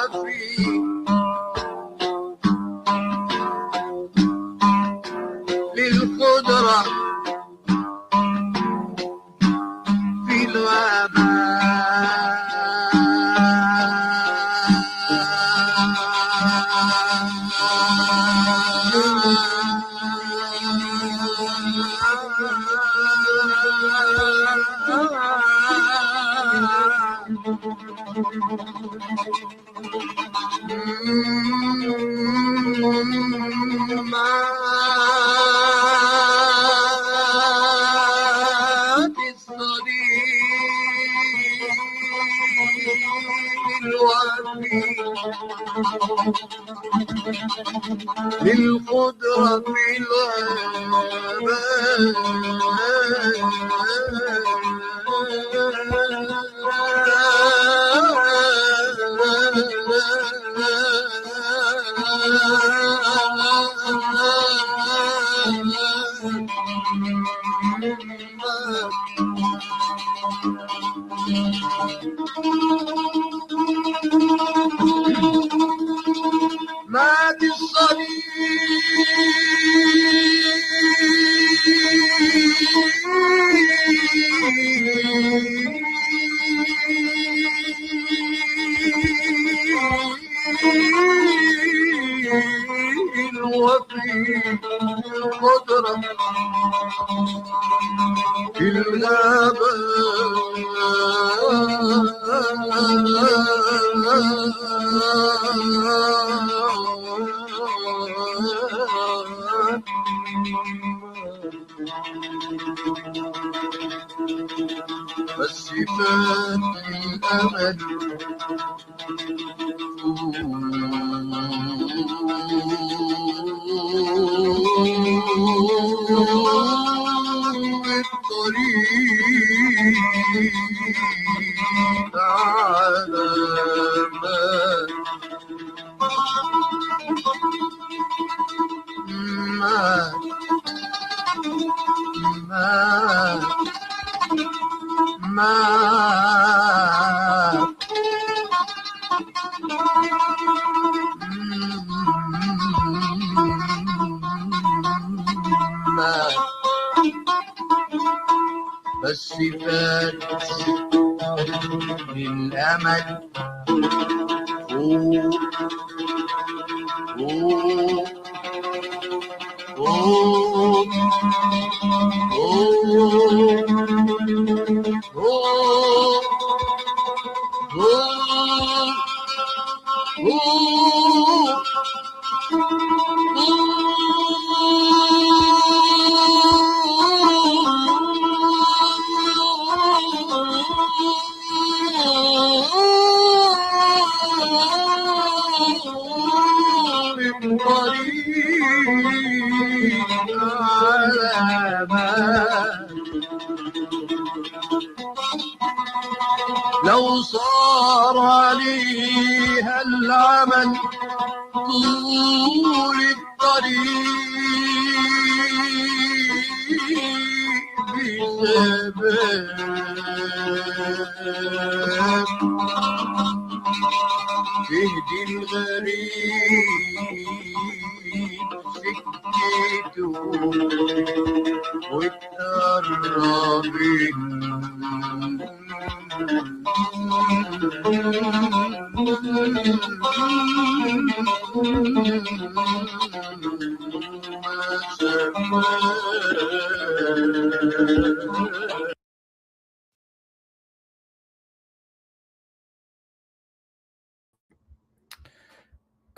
الوفي للقدرة في مات الصديق الوفي للقدرة في مات الصديق الوفي القدرة في الغابة بس فات الأمل والطريق على بس فات الأمل لو صار عليها العمل طول الطريق بسبب تهدي الغريب سكته وتقرب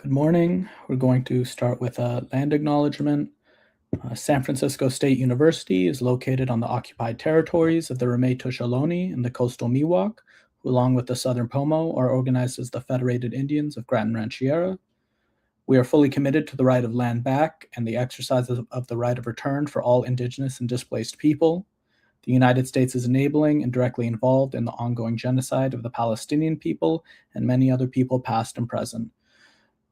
Good morning. We're going to start with a land acknowledgement. San Francisco State University is located on the occupied territories of the Ramaytush Ohlone and the coastal Miwok, who along with the Southern Pomo are organized as the Federated Indians of Granton Rancheria. We are fully committed to the right of land back and the exercise of the right of return for all indigenous and displaced people. The United States is enabling and directly involved in the ongoing genocide of the Palestinian people and many other people past and present.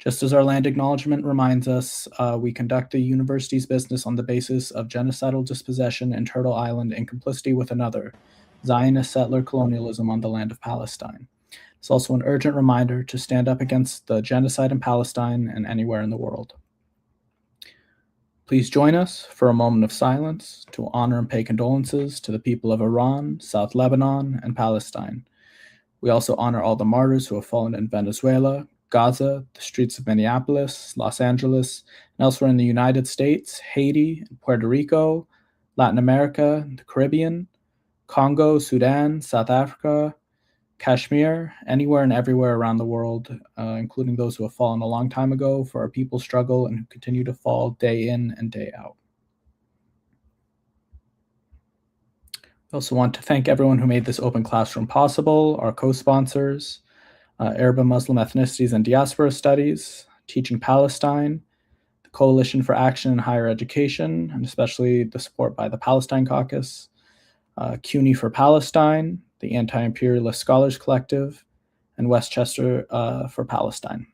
Just as our land acknowledgement reminds us, we conduct the university's business on the basis of genocidal dispossession in Turtle Island in complicity with another, Zionist settler colonialism on the land of Palestine. It's also an urgent reminder to stand up against the genocide in Palestine and anywhere in the world. Please join us for a moment of silence to honor and pay condolences to the people of Iran, South Lebanon, and Palestine. We also honor all the martyrs who have fallen in Venezuela, Gaza, the streets of Minneapolis, Los Angeles, and elsewhere in the United States, Haiti, Puerto Rico, Latin America, the Caribbean, Congo, Sudan, South Africa, Kashmir, anywhere and everywhere around the world, including those who have fallen a long time ago, for our people's struggle and who continue to fall day in and day out. I also want to thank everyone who made this open classroom possible, our co-sponsors, Arab and Muslim Ethnicities and Diaspora Studies, Teaching Palestine, the Coalition for Action in Higher Education, and especially the support by the Palestine Caucus, CUNY for Palestine, the Anti-Imperialist Scholars Collective, and Westchester for Palestine.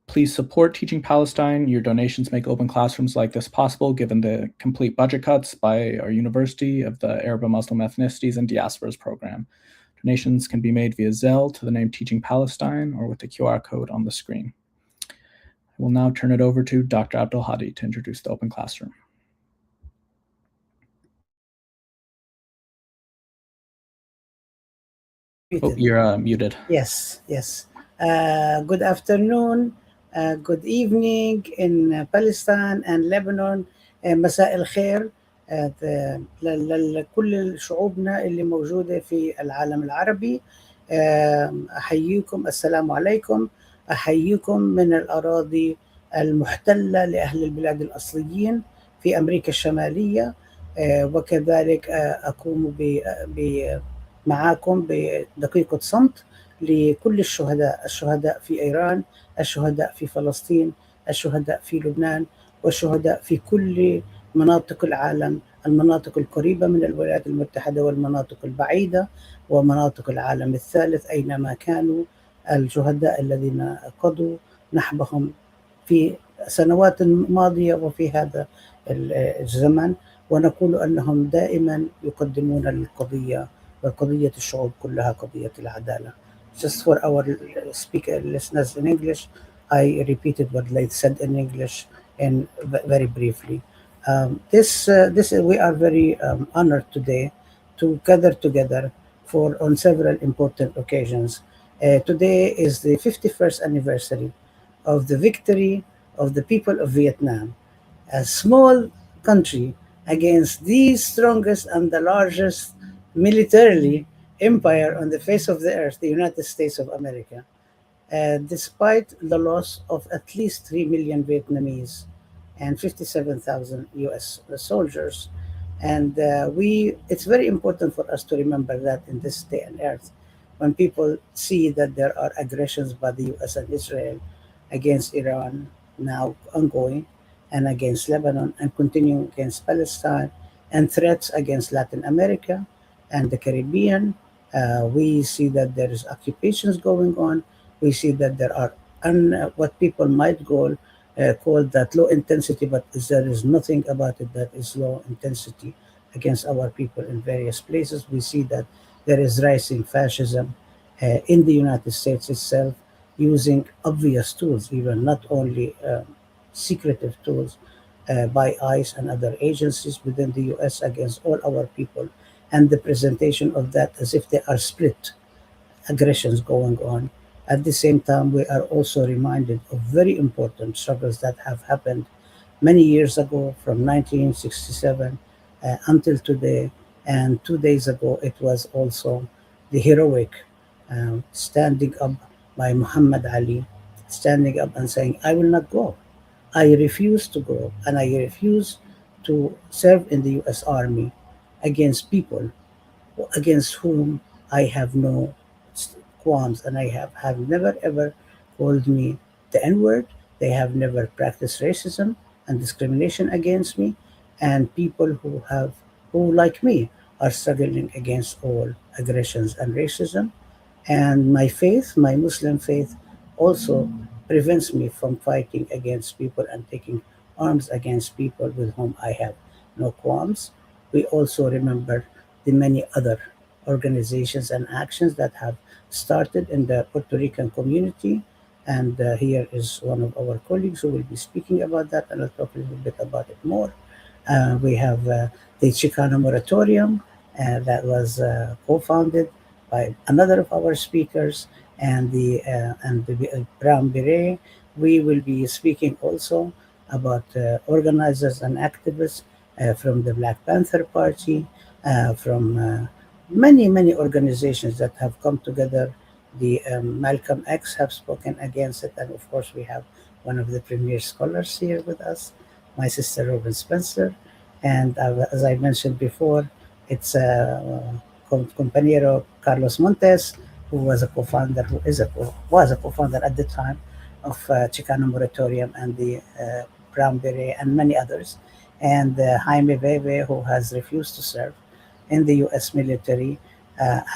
Please support Teaching Palestine. Your donations make open classrooms like this possible, given the complete budget cuts by our university of the Arab and Muslim Ethnicities and Diasporas program. Donations can be made via Zelle to the name Teaching Palestine or with the QR code on the screen. I will now turn it over to Dr. Abdul Hadi to introduce the open classroom. Oh, you're muted. Yes. Good afternoon, good evening in Palestine and Lebanon. مساء الخير لكل شعوبنا اللي موجودة في العالم العربي. أحييكم، السلام عليكم. أحييكم من الأراضي المحتلة لأهل البلاد الأصليين في أمريكا الشمالية، وكذلك أقوم معاكم بدقيقة صمت لكل الشهداء في إيران، الشهداء في فلسطين، الشهداء في لبنان، والشهداء في كل مناطق العالم، المناطق القريبة من الولايات المتحدة والمناطق البعيدة ومناطق العالم الثالث أينما كانوا، الشهداء الذين قضوا نحبهم في سنوات ماضية وفي هذا الزمن، ونقول أنهم دائما يقدمون للقضية، وقضية الشعوب كلها قضية العدالة. Just for our speaker listeners in English, I repeated what they said in English and very briefly. We are very honored today to gather together on several important occasions. Today is the 51st anniversary of the victory of the people of Vietnam, a small country against the strongest and the largest militarily empire on the face of the earth, the United States of America, despite the loss of at least 3 million Vietnamese and 57,000 US soldiers. And it's very important for us to remember that in this day and earth, when people see that there are aggressions by the US and Israel against Iran now ongoing, and against Lebanon, and continuing against Palestine, and threats against Latin America and the Caribbean. We see that there is occupations going on. We see that there are what people might call that low intensity, but there is nothing about it that is low intensity against our people in various places. We see that there is rising fascism in the United States itself, using obvious tools, even not only secretive tools by ICE and other agencies within the US against all our people, and the presentation of that as if they are split aggressions going on. At the same time, we are also reminded of very important struggles that have happened many years ago, from 1967 until today. And 2 days ago, it was also the heroic standing up by Muhammad Ali, standing up and saying, I will not go. I refuse to go, and I refuse to serve in the US Army against people against whom I have no qualms, and I have never ever called me the N-word. They have never practiced racism and discrimination against me, and people who like me are struggling against all aggressions and racism. And my faith, my Muslim faith, also prevents me from fighting against people and taking arms against people with whom I have no qualms. We also remember the many other organizations and actions that have started in the Puerto Rican community. And here is one of our colleagues who will be speaking about that, and I'll talk a little bit about it more. We have the Chicano Moratorium that was co-founded by another of our speakers, and the Brown Beret. We will be speaking also about organizers and activists from the Black Panther Party, from many organizations that have come together. The Malcolm X have spoken against it, and of course we have one of the premier scholars here with us, my sister Robin Spencer, and as I mentioned before, it's compañero Carlos Montes, who was a co-founder, who is a was a co-founder at the time of Chicano Moratorium and the Brown Beret and many others, and Jaime Bebe, who has refused to serve in the U.S. military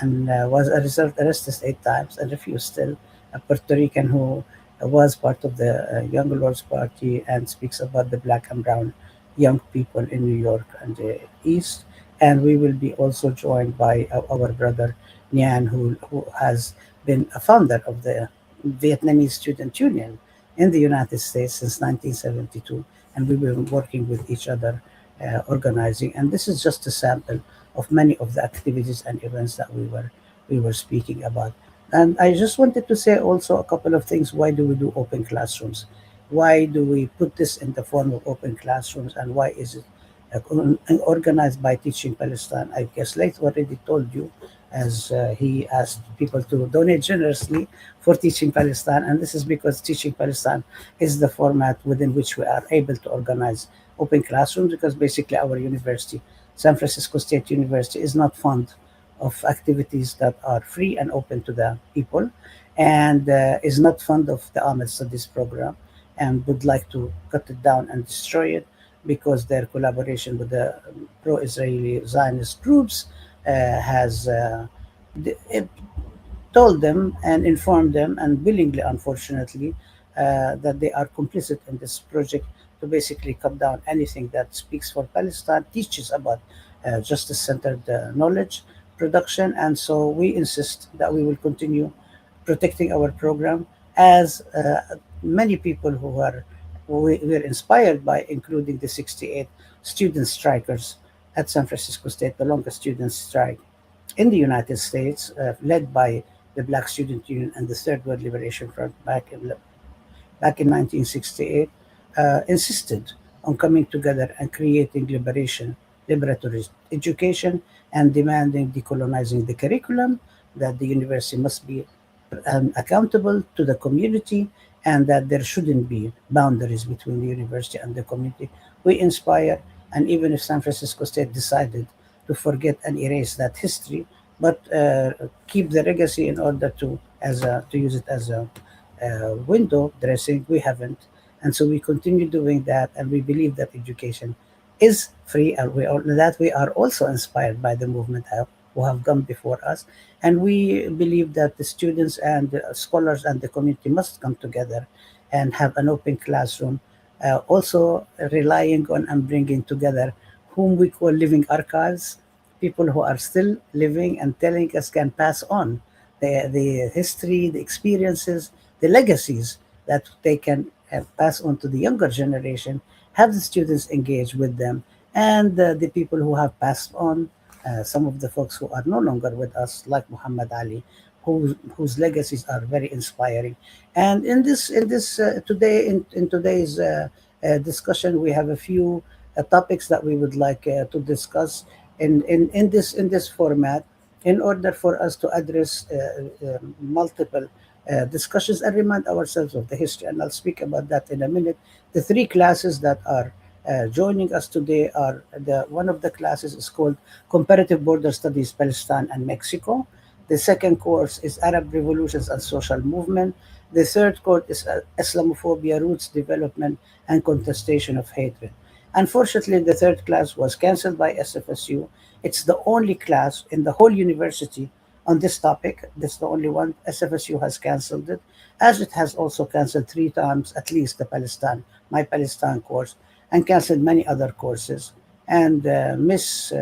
and was a result arrested 8 times and refused still. A Puerto Rican who was part of the Young Lords Party and speaks about the black and brown young people in New York and the East. And we will be also joined by our brother Nian, who has been a founder of the Vietnamese Student Union in the United States since 1972. And we've been working with each other, organizing. And this is just a sample of many of the activities and events that we were speaking about. And I just wanted to say also a couple of things. Why do we do open classrooms? Why do we put this in the form of open classrooms, and why is it organized by Teaching Palestine? I guess Laith already told you, as he asked people to donate generously for Teaching Palestine, and this is because Teaching Palestine is the format within which we are able to organize open classrooms, because basically our university, San Francisco State University, is not fond of activities that are free and open to the people, and is not fond of the Ahmed Studies program, and would like to cut it down and destroy it, because their collaboration with the pro-Israeli Zionist groups has it told them and informed them, and willingly, unfortunately, that they are complicit in this project to basically cut down anything that speaks for Palestine, teaches about justice-centered knowledge production. And so we insist that we will continue protecting our program, as many people who were inspired by, including the 68 student strikers at San Francisco State, the longest student strike in the United States, led by the Black Student Union and the Third World Liberation Front back in 1968, insisted on coming together and creating liberatory education, and demanding decolonizing the curriculum, that the university must be accountable to the community, and that there shouldn't be boundaries between the university and the community. We inspire, and even if San Francisco State decided to forget and erase that history, but keep the legacy in order to use it as a window dressing, we haven't. And so we continue doing that, and we believe that education is free, and we are also inspired by the movement who have come before us. And we believe that the students and the scholars and the community must come together and have an open classroom, also relying on and bringing together whom we call living archives, people who are still living and telling us, can pass on the history, the experiences, the legacies that they can pass on to the younger generation, have the students engage with them, and the people who have passed on, some of the folks who are no longer with us, like Muhammad Ali, whose legacies are very inspiring. And in today's discussion, we have a few topics that we would like to discuss in this format, in order for us to address multiple discussions and remind ourselves of the history. And I'll speak about that in a minute. The three classes that are joining us today are one of the classes is called Comparative Border Studies, Palestine and Mexico. The second course is Arab Revolutions and Social Movement. The third course is Islamophobia, Roots, Development, and Contestation of Hatred. Unfortunately, the third class was canceled by SFSU. It's the only class in the whole university on this topic. This is the only one. SFSU has canceled it, as it has also canceled 3 times at least the My Palestine course, and canceled many other courses. And Miss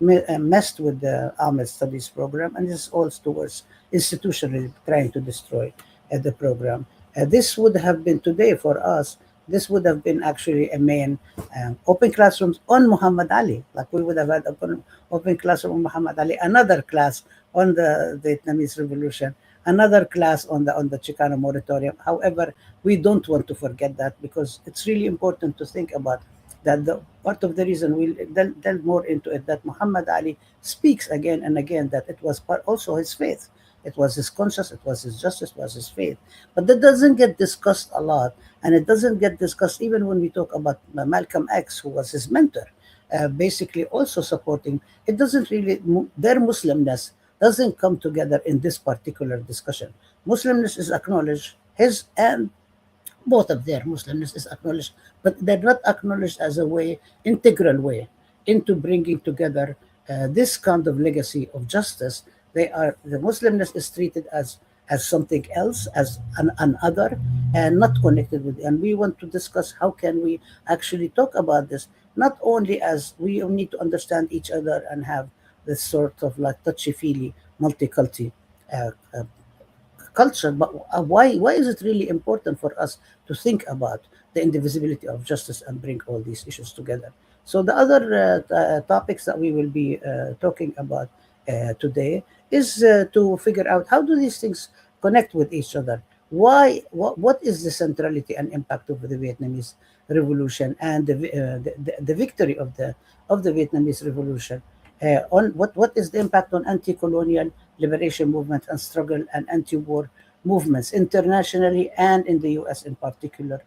messed with the Ahmed Studies program, and is also towards institutionally trying to destroy the program. This would have been today for us. This would have been actually a main open classrooms on Muhammad Ali. Like we would have had open classroom on Muhammad Ali, another class on the Vietnamese Revolution, another class on the Chicano moratorium. However, we don't want to forget that, because it's really important to think about that. The part of the reason we'll delve more into it, that Muhammad Ali speaks again and again that it was also his faith. It was his conscience, it was his justice, it was his faith. But that doesn't get discussed a lot, and it doesn't get discussed even when we talk about Malcolm X, who was his mentor, basically also supporting. It doesn't really, their Muslimness doesn't come together in this particular discussion. Muslimness is acknowledged, his and both of their Muslimness is acknowledged, but they're not acknowledged as a way, integral way, into bringing together this kind of legacy of justice. The Muslimness is treated as something else, as an other, and not connected with. And we want to discuss how can we actually talk about this, not only as we need to understand each other and have this sort of like touchy-feely multiculti culture, but why is it really important for us to think about the indivisibility of justice and bring all these issues together? So the other topics that we will be talking about today is to figure out how do these things connect with each other. What is the centrality and impact of the Vietnamese Revolution and the victory of the Vietnamese Revolution? On what is the impact on anti-colonial liberation movement and struggle and anti-war movements internationally and in the U.S. in particular?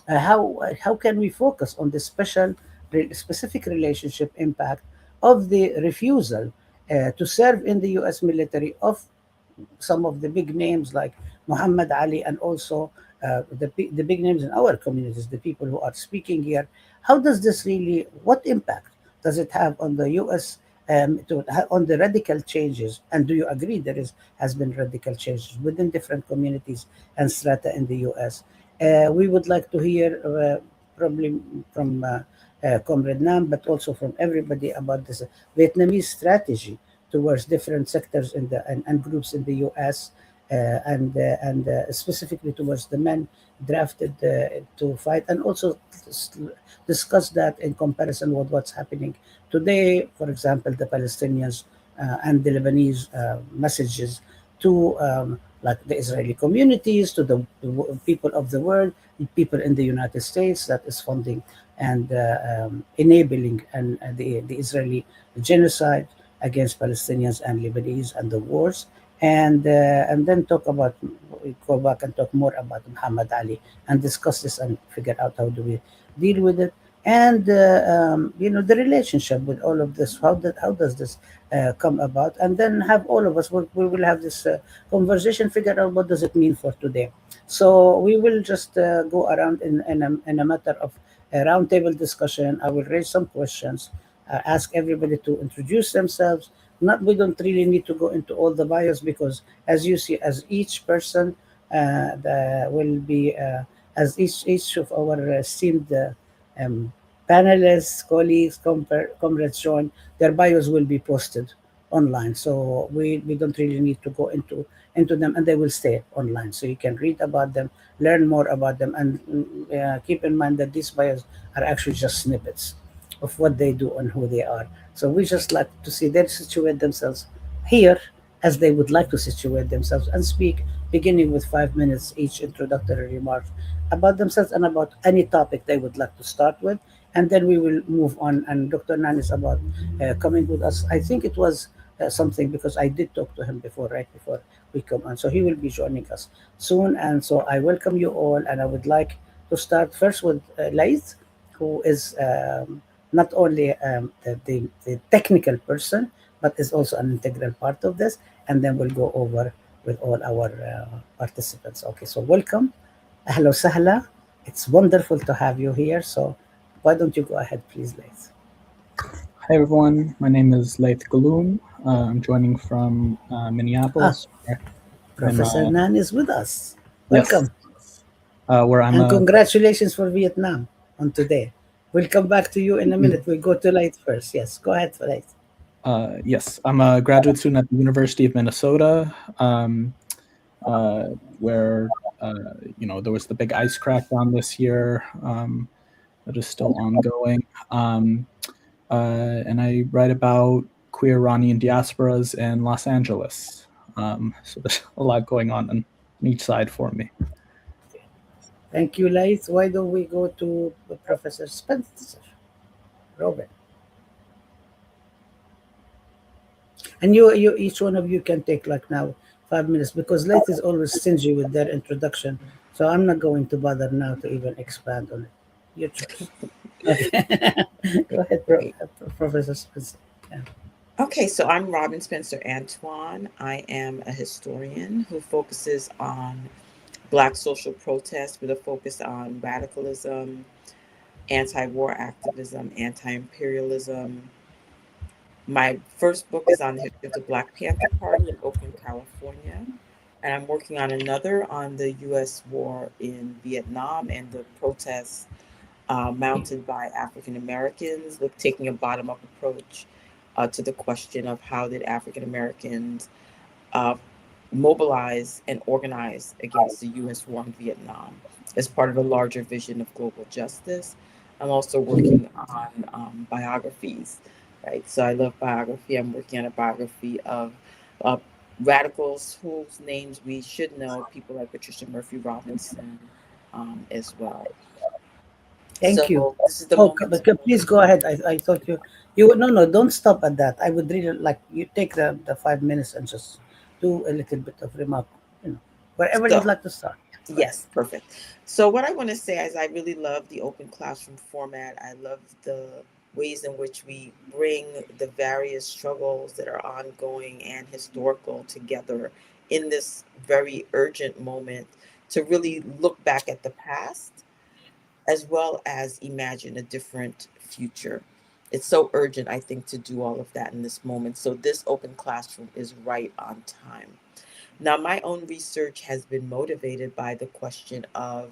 How can we focus on the specific relationship impact of the refusal to serve in the U.S. military of some of the big names like Muhammad Ali, and also the big names in our communities, the people who are speaking here? How does this really, what impact does it have on the U.S. On the radical changes? And do you agree has been radical changes within different communities and strata in the U.S.? We would like to hear probably from Comrade Nam, but also from everybody about this Vietnamese strategy towards different sectors and groups in the U.S. And specifically towards the men drafted to fight, and also discuss that in comparison with what's happening today. For example, the Palestinians and the Lebanese messages to like the Israeli communities, to the people of the world, people in the United States that is funding and enabling the Israeli genocide against Palestinians and Lebanese and the wars. And then go back and talk more about Muhammad Ali and discuss this and figure out how do we deal with it. And the relationship with all of this, how does this come about? And then have all of us, we will have this conversation, figure out what does it mean for today. So we will just go around in a matter of a roundtable discussion. I will raise some questions, ask everybody to introduce themselves. We don't really need to go into all the bios, because as you see, as each person will be, as each of our esteemed panelists, colleagues, comrades join, their bios will be posted online. So we don't really need to go into them, and they will stay online. So you can read about them, learn more about them, and keep in mind that these bios are actually just snippets of what they do and who they are. So we just like to see them situate themselves here as they would like to situate themselves, and speak, beginning with 5 minutes each introductory remarks about themselves and about any topic they would like to start with. And then we will move on. And Dr. Nan is about coming with us. I think it was something, because I did talk to him before, right before we come on. So he will be joining us soon. And so I welcome you all. And I would like to start first with Laith, who is not only the technical person, but is also an integral part of this. And then we'll go over with all our participants. Okay, so welcome. Hello, Sahla. It's wonderful to have you here. So why don't you go ahead, please, Laith? Hi, everyone. My name is Laith Galoom. I'm joining from Minneapolis. Professor Nan is with us. Welcome. Yes. Where I'm and congratulations for Vietnam on today. We'll come back to you in a minute. We'll go to Laith first. Yes, go ahead, Laith. Yes, I'm a graduate student at the University of Minnesota, where there was the big ICE crackdown this year that is still ongoing, and I write about queer Iranian diasporas in Los Angeles. So there's a lot going on each side for me. Thank you, Laith. Why don't we go to Professor Spencer? Robin. And you, each one of you can take like now 5 minutes because Laith is always stingy with their introduction. So I'm not going to bother now to even expand on it. Your choice. Okay. Go ahead, Great. Professor Spencer. Yeah. Okay, so I'm Robin Spencer Antoine. I am a historian who focuses on Black social protests with a focus on radicalism, anti-war activism, anti-imperialism. My first book is on the history of the Black Panther Party in Oakland, California. And I'm working on another on the US war in Vietnam and the protests mounted by African Americans, taking a bottom up approach to the question of how did African Americans uh, mobilize and organize against the US war in Vietnam as part of a larger vision of global justice. I'm also working on biographies, right? So I love biography. I'm working on a biography of uh, radicals whose names we should know, people like Patricia Murphy Robinson as well. Thank you. So this is the Oh, moment. please go ahead. I thought you no, don't stop at that. I would really like you take the 5 minutes and just do a little bit of remark, wherever you'd So like to start. Go ahead. yes, perfect. So what I want to say is I really love the open classroom format. I love the ways in which we bring the various struggles that are ongoing and historical together in this very urgent moment to really look back at the past as well as imagine a different future. It's so urgent, I think, to do all of that in this moment. So this open classroom is right on time. Now, my own research has been motivated by the question of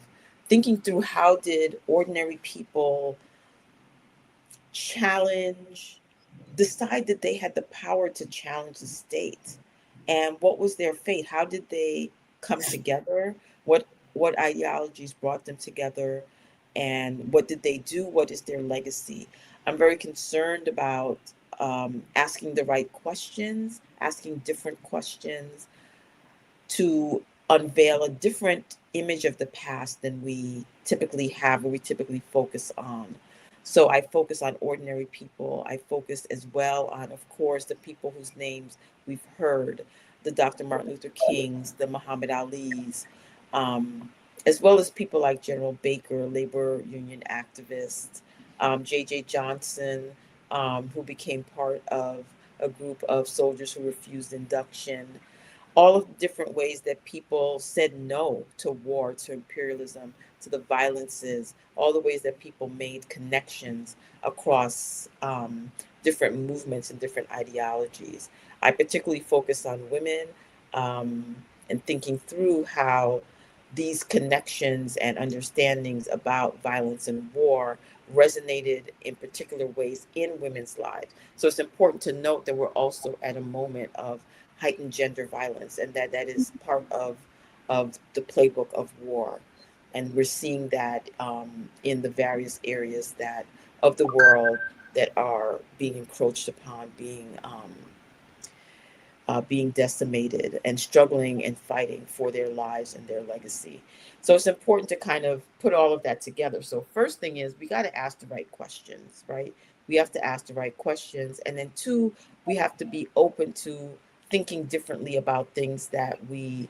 thinking through how did ordinary people challenge, decide that they had the power to challenge the state, and what was their fate? How did they come together? What ideologies brought them together, and what did they do? What is their legacy? I'm very concerned about asking the right questions, asking different questions to unveil a different image of the past than we typically have or we typically focus on. So I focus on ordinary people. I focus as well on, of course, the people whose names we've heard, the Dr. Martin Luther Kings, the Muhammad Alis, as well as people like General Baker, labor union activist, J.J. Johnson, who became part of a group of soldiers who refused induction, all of the different ways that people said no to war, to imperialism, to the violences, all the ways that people made connections across different movements and different ideologies. I particularly focus on women and thinking through how these connections and understandings about violence and war resonated in particular ways in women's lives. So it's important to note that we're also at a moment of heightened gender violence, and that is part of the playbook of war, and we're seeing that in the various areas that of the world that are being encroached upon, being decimated and struggling and fighting for their lives and their legacy. So it's important to kind of put all of that together. So first thing is we got to ask the right questions, right? We have to ask the right questions. And then two, we have to be open to thinking differently about things that we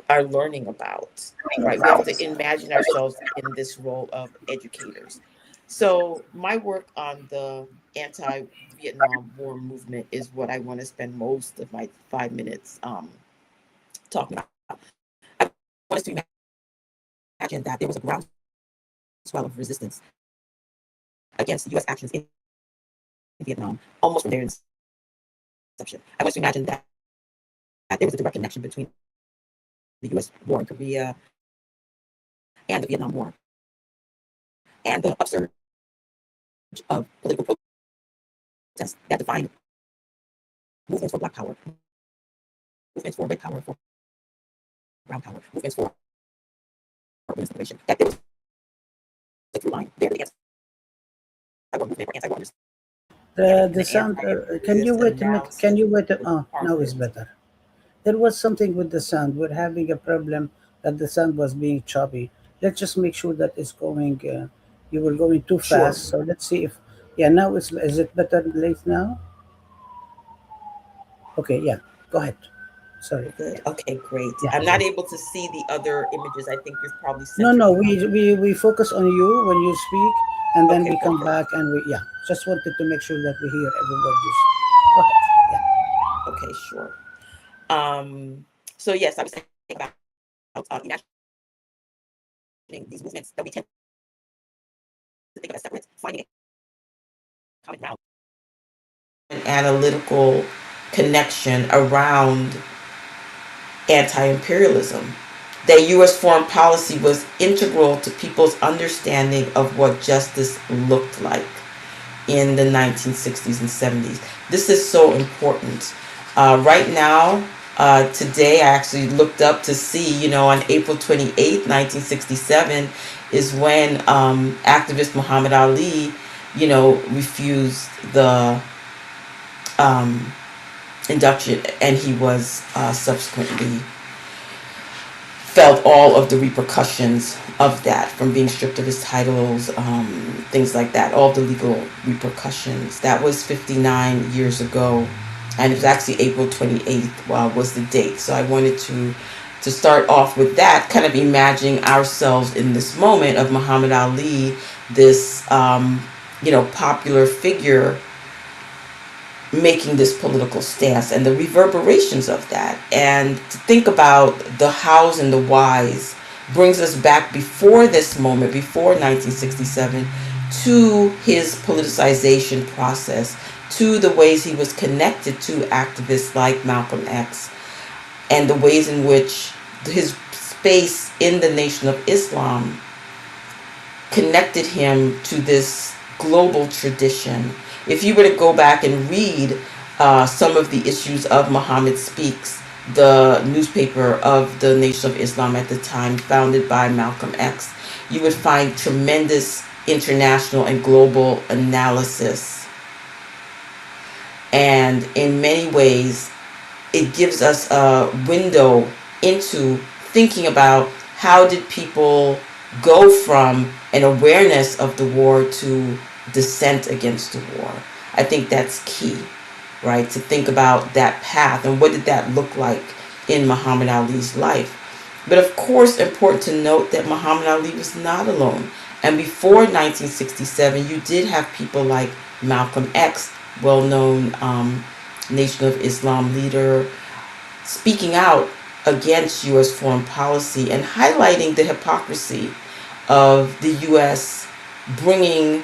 are learning about, right? We have to imagine ourselves in this role of educators. So my work on the anti-Vietnam War movement is what I want to spend most of my 5 minutes talking about. I want us to imagine that there was a groundswell of resistance against U.S. actions in Vietnam almost from their inception. I want us to imagine that there was a direct connection between the U.S. war in Korea and the Vietnam War and the upsurge of political protests that defined movements for Black Power, movements for Red Power, for Brown Power, movements for women's liberation. That there was a through line there, the anti-war movement or anti-war understanding The the sound. Can you anti-imperialist wait a minute? analysis Can you wait? was Oh, part now of it's it. better. There was something with the sound. We're having a problem that the sound was being choppy. Let's just make sure that it's going. You were going too Sure. fast. So let's see if. Yeah, now it's. Is it better late now? Okay. Yeah. Go ahead. Sorry. Good. Yeah. Okay, great. Yeah. I'm not able to see the other images. I think you've probably No, centered no. me on. We focus on you when you speak, and then Okay, we come perfect. back and we. Yeah. Just wanted to make sure that we hear every word you say. Go ahead. Yeah. Okay, sure. So yes, I was saying about imagining these movements that we tend to think of as separate, finding a common ground, an analytical connection around anti-imperialism. That U.S. foreign policy was integral to people's understanding of what justice looked like in the 1960s and 70s. This is so important. Right now, today, I actually looked up to see, on April 28th, 1967, is when activist Muhammad Ali, refused the induction, and he was subsequently felt all of the repercussions of that, from being stripped of his titles, things like that, all the legal repercussions. That was 59 years ago, and it was actually April 28th was the date. So I wanted to start off with that, kind of imagining ourselves in this moment of Muhammad Ali, this popular figure making this political stance and the reverberations of that. And to think about the hows and the whys brings us back before this moment, before 1967, to his politicization process, to the ways he was connected to activists like Malcolm X, and the ways in which his space in the Nation of Islam connected him to this global tradition. If you were to go back and read some of the issues of Muhammad Speaks, the newspaper of the Nation of Islam at the time, founded by Malcolm X, you would find tremendous international and global analysis. And in many ways, it gives us a window into thinking about how did people go from an awareness of the war to dissent against the war. I think that's key, right? To think about that path and what did that look like in Muhammad Ali's life. But of course, important to note that Muhammad Ali was not alone. And before 1967, you did have people like Malcolm X, well-known Nation of Islam leader, speaking out against U.S. foreign policy and highlighting the hypocrisy of the U.S. bringing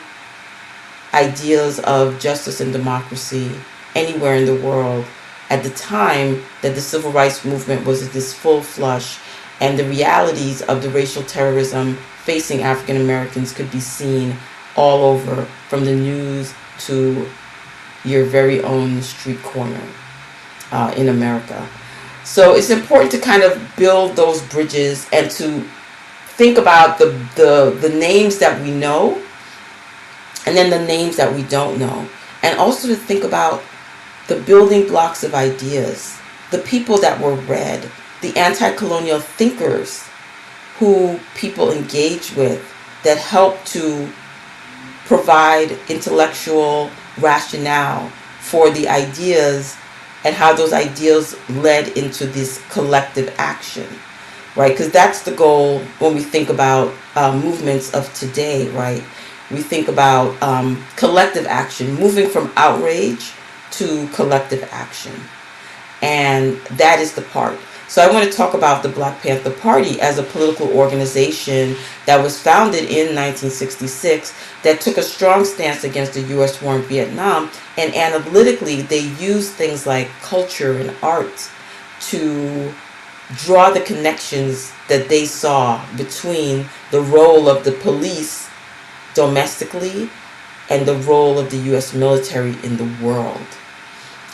ideas of justice and democracy anywhere in the world at the time that the civil rights movement was at this full flush, and the realities of the racial terrorism facing African Americans could be seen all over, from the news to your very own street corner in America. So it's important to kind of build those bridges and to think about the names that we know, and then the names that we don't know. And also to think about the building blocks of ideas, the people that were read, the anti-colonial thinkers who people engage with that help to provide intellectual rationale for the ideas and how those ideas led into this collective action, right? Because that's the goal when we think about movements of today, right? We think about collective action, moving from outrage to collective action. And that is the part. So I want to talk about the Black Panther Party as a political organization that was founded in 1966 that took a strong stance against the U.S. war in Vietnam. And analytically, they used things like culture and art to draw the connections that they saw between the role of the police domestically and the role of the U.S. military in the world.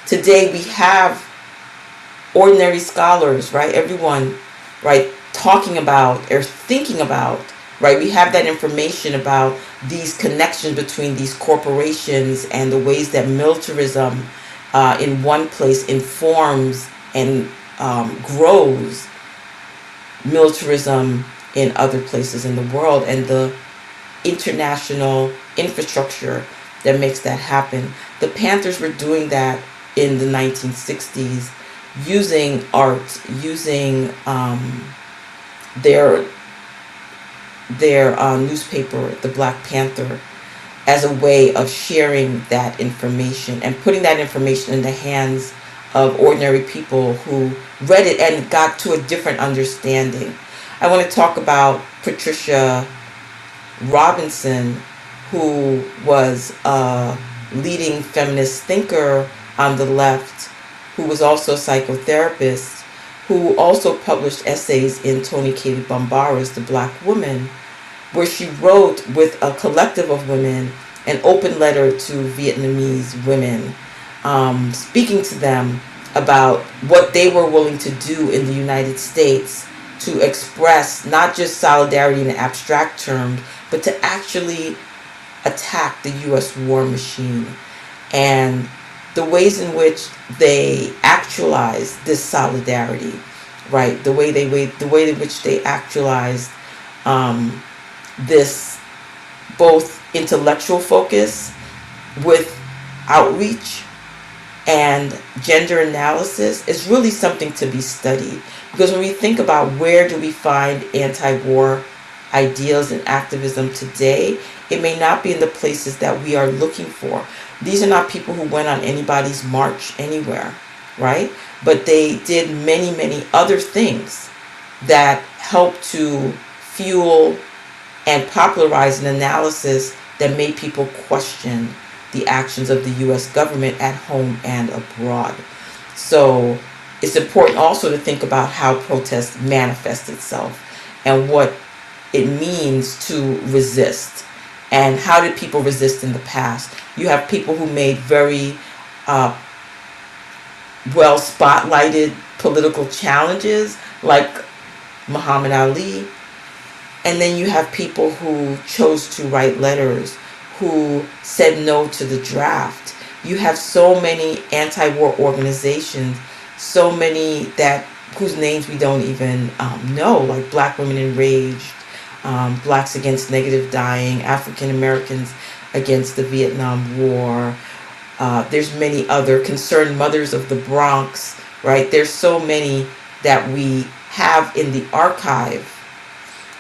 Today we have ordinary scholars, right? Everyone, right, talking about or thinking about, right? We have that information about these connections between these corporations and the ways that militarism in one place informs and grows militarism in other places in the world, and the international infrastructure that makes that happen. The Panthers were doing that in the 1960s, using art, using their newspaper, the Black Panther, as a way of sharing that information and putting that information in the hands of ordinary people who read it and got to a different understanding. I want to talk about Patricia Robinson, who was a leading feminist thinker on the left, who was also a psychotherapist, who also published essays in Toni Cady Bambara's The Black Woman, where she wrote with a collective of women an open letter to Vietnamese women, speaking to them about what they were willing to do in the United States to express not just solidarity in abstract terms, but to actually attack the U.S. war machine, and the ways in which they actualized this solidarity, right? The way in which they actualized this both intellectual focus with outreach and gender analysis is really something to be studied. Because when we think about where do we find anti-war ideals and activism today, it may not be in the places that we are looking for. These are not people who went on anybody's march anywhere, right? But they did many, many other things that helped to fuel and popularize an analysis that made people question the actions of the U.S. government at home and abroad. So it's important also to think about how protest manifests itself and what it means to resist, and how did people resist in the past. You have people who made very well spotlighted political challenges like Muhammad Ali, and then you have people who chose to write letters, who said no to the draft. You have so many anti-war organizations, so many that whose names we don't even know, like Black Women Enraged, Blacks Against Negative Dying, African Americans Against the Vietnam War. There's many other, Concerned Mothers of the Bronx, right? There's so many that we have in the archive.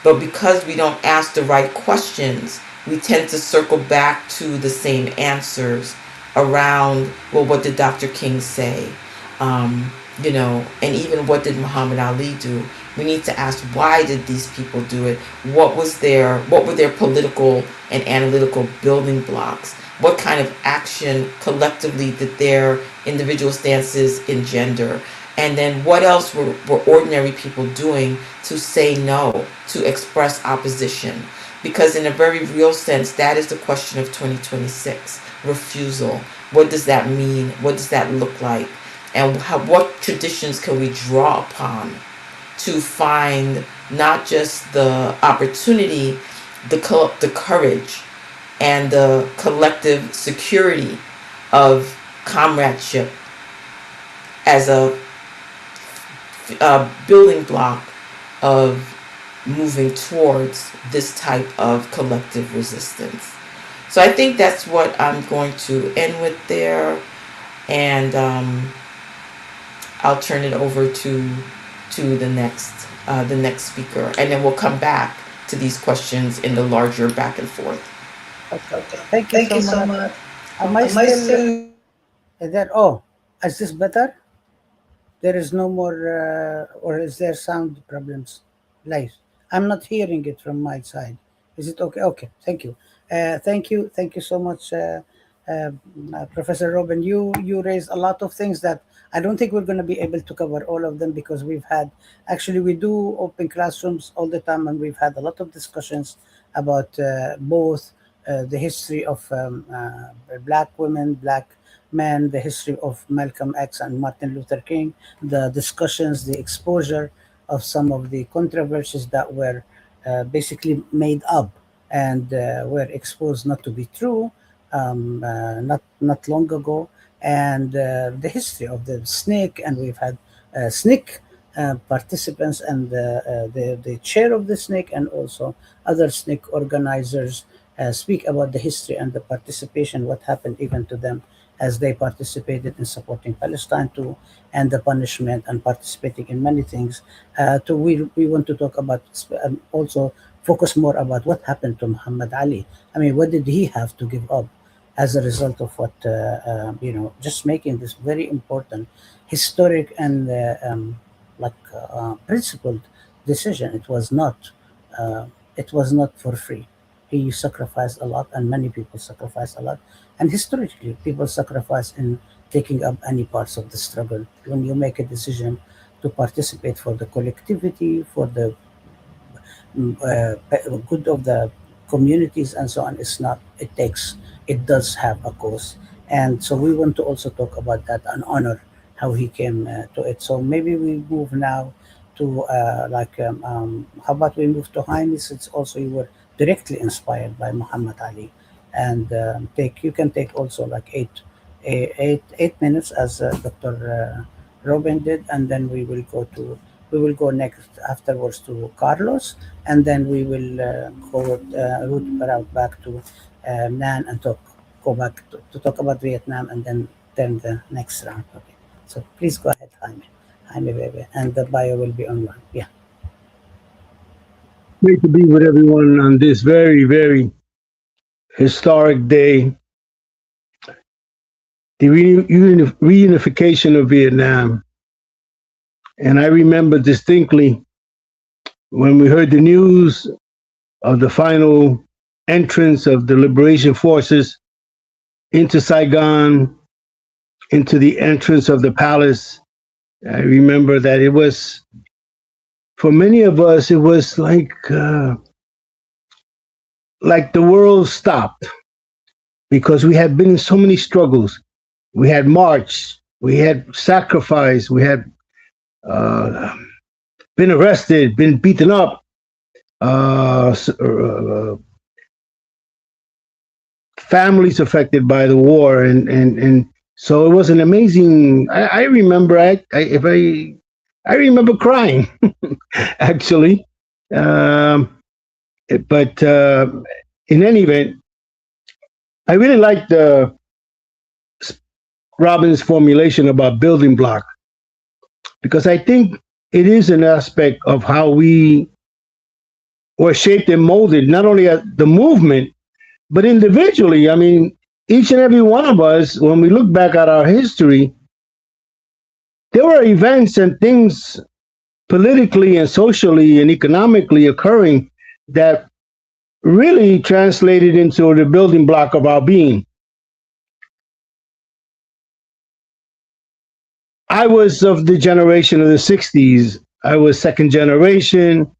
But because we don't ask the right questions, we tend to circle back to the same answers around, well, what did Dr. King say? And even what did Muhammad Ali do? We need to ask, why did these people do it? What were their political and analytical building blocks? What kind of action collectively did their individual stances engender? And then what else were ordinary people doing to say no, to express opposition? Because in a very real sense, that is the question of 2026, refusal. What does that mean? What does that look like? And what traditions can we draw upon to find not just the opportunity, the courage, and the collective security of comradeship as a building block of moving towards this type of collective resistance. So I think that's what I'm going to end with there, and I'll turn it over to the next speaker, and then we'll come back to these questions in the larger back and forth. Okay. Thank you so much. Am I still there? Oh, is this better? There is no more, or is there sound problems? Live. I'm not hearing it from my side. Is it okay? Okay. Thank you. Thank you so much, Professor Robin. You raised a lot of things that I don't think we're going to be able to cover all of them, because we do open classrooms all the time, and we've had a lot of discussions about both the history of black women, black men, the history of Malcolm X and Martin Luther King, the discussions, the exposure of some of the controversies that were basically made up and were exposed not to be true not long ago, and the history of the snake, and we've had snake participants and the chair of the snake and also other snake organizers speak about the history and the participation, what happened even to them as they participated in supporting Palestine too, and the punishment and participating in many things. We want to talk about also focus more about what happened to Muhammad Ali. I mean, what did he have to give up as a result of what, just making this very important historic and principled decision. Uh, it was not for free. He sacrificed a lot, and many people sacrificed a lot. And historically, people sacrifice in taking up any parts of the struggle. When you make a decision to participate for the collectivity, for the good of the communities and so on, it's not, it does have a cause. And so we want to also talk about that and honor how he came to it. So maybe we move now to how about we move to Jaime, since also you were directly inspired by Muhammad Ali, and take you can take also like 8 minutes as Dr. Robin did, and then we will go next afterwards to Carlos, and then we will route around back to Nan and go back to talk about Vietnam, and then the next round. Okay, so please go ahead, Jaime, baby, and the bio will be online. Yeah. Great to be with everyone on this very, very historic day. The reunification of Vietnam. And I remember distinctly when we heard the news of the final entrance of the liberation forces into Saigon, into the entrance of the palace. I remember that it was, for many of us, it was like the world stopped, because we had been in so many struggles. We had marched, we had sacrificed, we had been arrested, been beaten up, families affected by the war, and so it was an amazing. I remember I remember crying actually, but in any event, I really liked Robin's formulation about building block, because I think it is an aspect of how we were shaped and molded, not only at the movement, but individually. I mean, each and every one of us, when we look back at our history, there were events and things politically and socially and economically occurring that really translated into the building block of our being. I was of the generation of the 60s. I was second generation.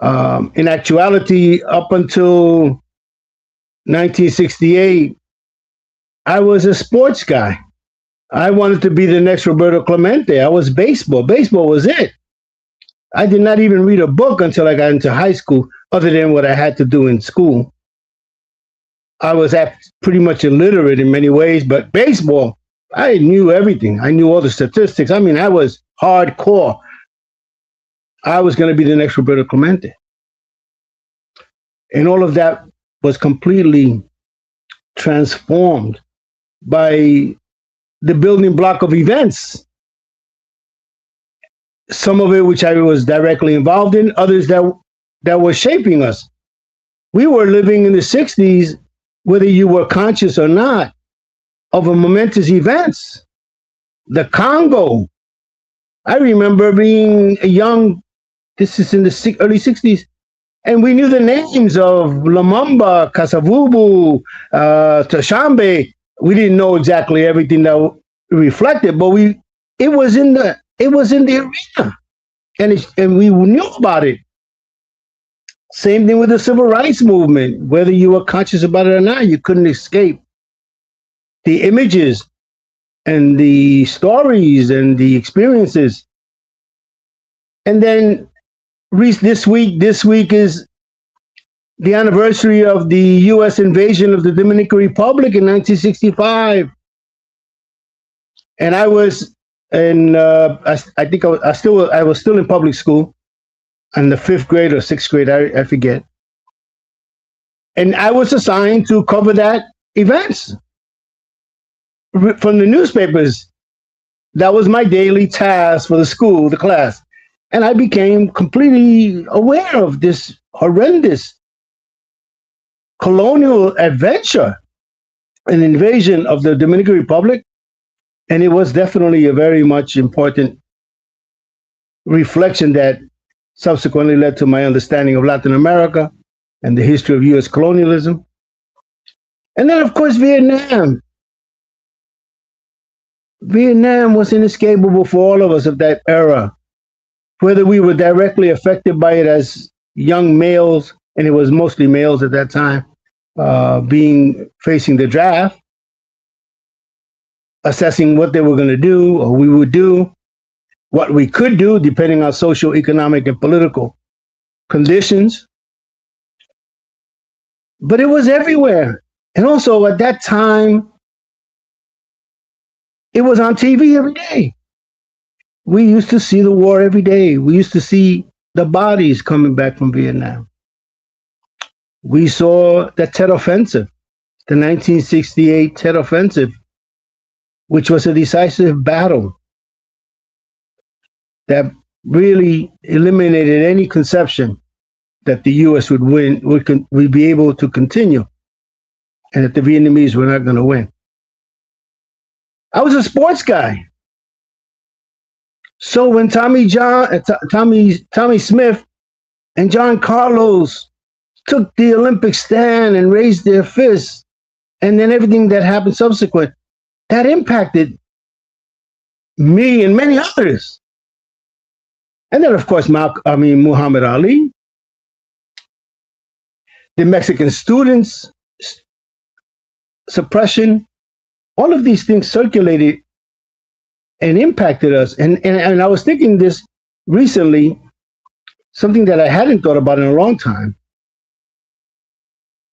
In actuality, up until 1968, I was a sports guy. I wanted to be the next Roberto Clemente. I was baseball. Baseball was it. I did not even read a book until I got into high school, other than what I had to do in school. I was pretty much illiterate in many ways, but baseball, I knew everything. I knew all the statistics. I mean, I was hardcore. I was going to be the next Roberto Clemente. And all of that was completely transformed by the building block of events. Some of it which I was directly involved in, others that were shaping us. We were living in the 60s, whether you were conscious or not, of a momentous events. The Congo. I remember being a young, this is in the early 60s, and we knew the names of Lumumba, Kasavubu, Tashambe. We didn't know exactly everything that reflected, but it was in the arena, and we knew about it. Same thing with the civil rights movement. Whether you were conscious about it or not, you couldn't escape the images and the stories and the experiences. And then this week is the anniversary of the U.S. invasion of the Dominican Republic in 1965. And I was in, I think I was still in public school in the 5th grade or 6th grade, I forget. And I was assigned to cover that events from the newspapers. That was my daily task for the school, the class. And I became completely aware of this horrendous colonial adventure, an invasion of the Dominican Republic. And it was definitely a very much important reflection that subsequently led to my understanding of Latin America and the history of U.S. colonialism. And then, of course, Vietnam. Vietnam was inescapable for all of us of that era, whether we were directly affected by it as young males, and it was mostly males at that time, facing the draft, assessing what they were going to do or we would do, what we could do depending on social, economic, and political conditions. But it was everywhere. And also at that time, it was on TV every day. We used to see the war every day. We used to see the bodies coming back from Vietnam. We saw the Tet Offensive, the 1968 Tet Offensive, which was a decisive battle that really eliminated any conception that the U.S. would win, would be able to continue, and that the Vietnamese were not going to win. I was a sports guy. So when Tommy Smith and John Carlos took the Olympic stand and raised their fists, and then everything that happened subsequent, that impacted me and many others. And then, of course, Muhammad Ali, the Mexican students' suppression, all of these things circulated and impacted us. And I was thinking this recently, something that I hadn't thought about in a long time,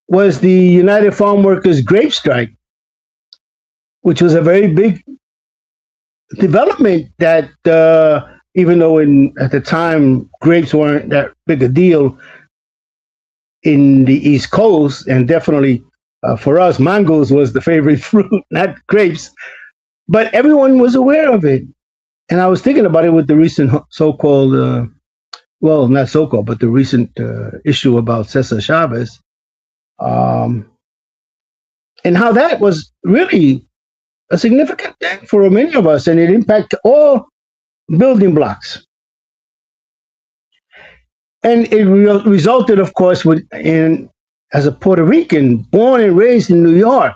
was the United Farm Workers grape strike, which was a very big development that, even though at the time grapes weren't that big a deal in the East Coast, and definitely for us, mangoes was the favorite fruit, not grapes, but everyone was aware of it. And I was thinking about it with the recent so-called, well, not so-called, but the recent issue about Cesar Chavez, and how that was really a significant thing for many of us, and it impacted all building blocks. And it resulted, of course, as a Puerto Rican, born and raised in New York,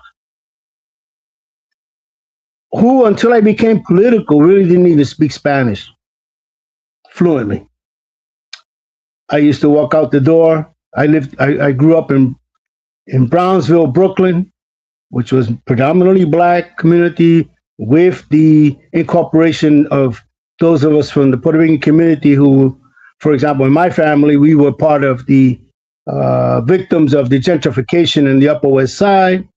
who, until I became political, really didn't even speak Spanish fluently. I used to walk out the door. I grew up in Brownsville, Brooklyn, which was predominantly Black community, with the incorporation of those of us from the Puerto Rican community who, for example, in my family, we were part of the victims of the gentrification in the Upper West Side,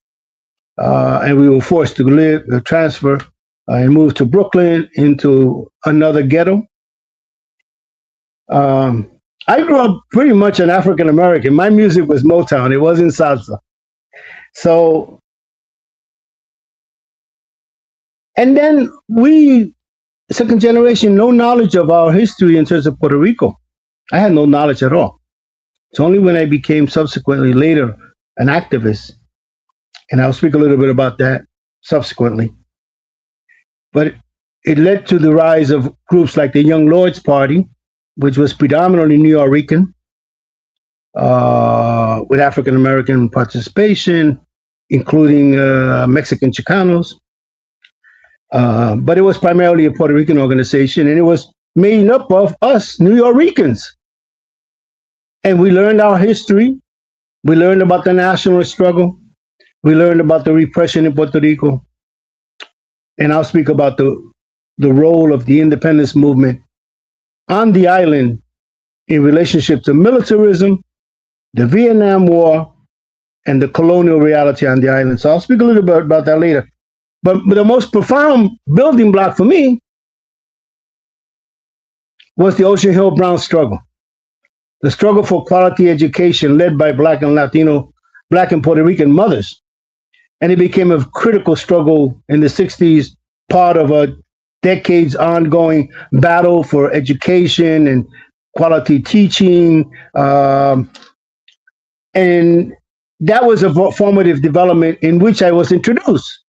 and we were forced to transfer and move to Brooklyn into another ghetto. I grew up pretty much an African American. My music was Motown; it wasn't salsa. So, and then we, second generation, no knowledge of our history in terms of Puerto Rico. I had no knowledge at all. It's only when I became subsequently later an activist, and I'll speak a little bit about that subsequently. But it led to the rise of groups like the Young Lords Party, which was predominantly New Yorican, with African American participation, including Mexican Chicanos. But it was primarily a Puerto Rican organization, and it was made up of us, New Yorkers. And we learned our history. We learned about the nationalist struggle. We learned about the repression in Puerto Rico. And I'll speak about the role of the independence movement on the island in relationship to militarism, the Vietnam War, and the colonial reality on the island. So I'll speak a little bit about that later. But the most profound building block for me was the Ocean Hill-Brown struggle. The struggle for quality education led by Black and Latino, Black and Puerto Rican mothers. And it became a critical struggle in the 60s, part of a decades ongoing battle for education and quality teaching. And that was a formative development in which I was introduced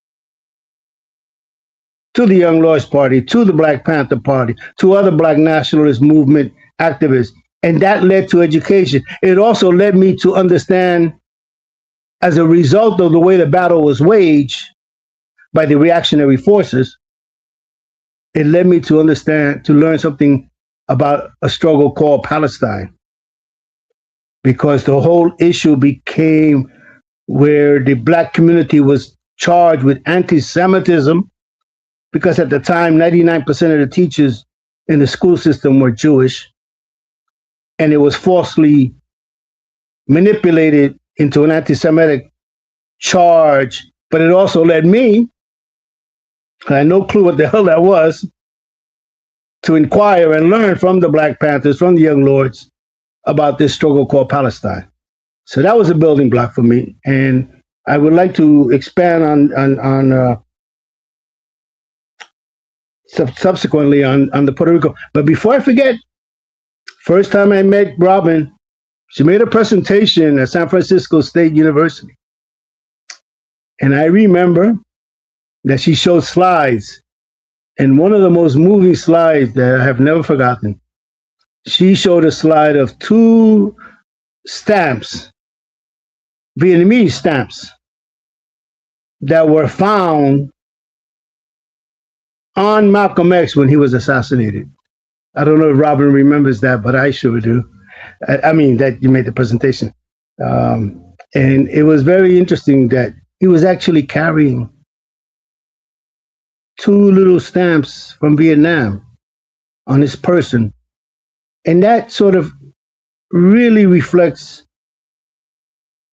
to the Young Lords Party, to the Black Panther Party, to other Black nationalist movement activists. And that led to education. It also led me to understand, as a result of the way the battle was waged by the reactionary forces, it led me to understand, to learn something about a struggle called Palestine. Because the whole issue became where the Black community was charged with anti-Semitism, because at the time, 99% of the teachers in the school system were Jewish, and it was falsely manipulated into an anti-Semitic charge. But it also led me, I had no clue what the hell that was, to inquire and learn from the Black Panthers, from the Young Lords, about this struggle called Palestine. So that was a building block for me. And I would like to expand on subsequently on the Puerto Rico. But before I forget, first time I met Robin, she made a presentation at San Francisco State University. And I remember that she showed slides. And one of the most moving slides that I have never forgotten, she showed a slide of 2 stamps, Vietnamese stamps, that were found on Malcolm X when he was assassinated. I don't know if Robin remembers that, but I sure do. I mean, that you made the presentation. And it was very interesting that he was actually carrying 2 little stamps from Vietnam on his person. And that sort of really reflects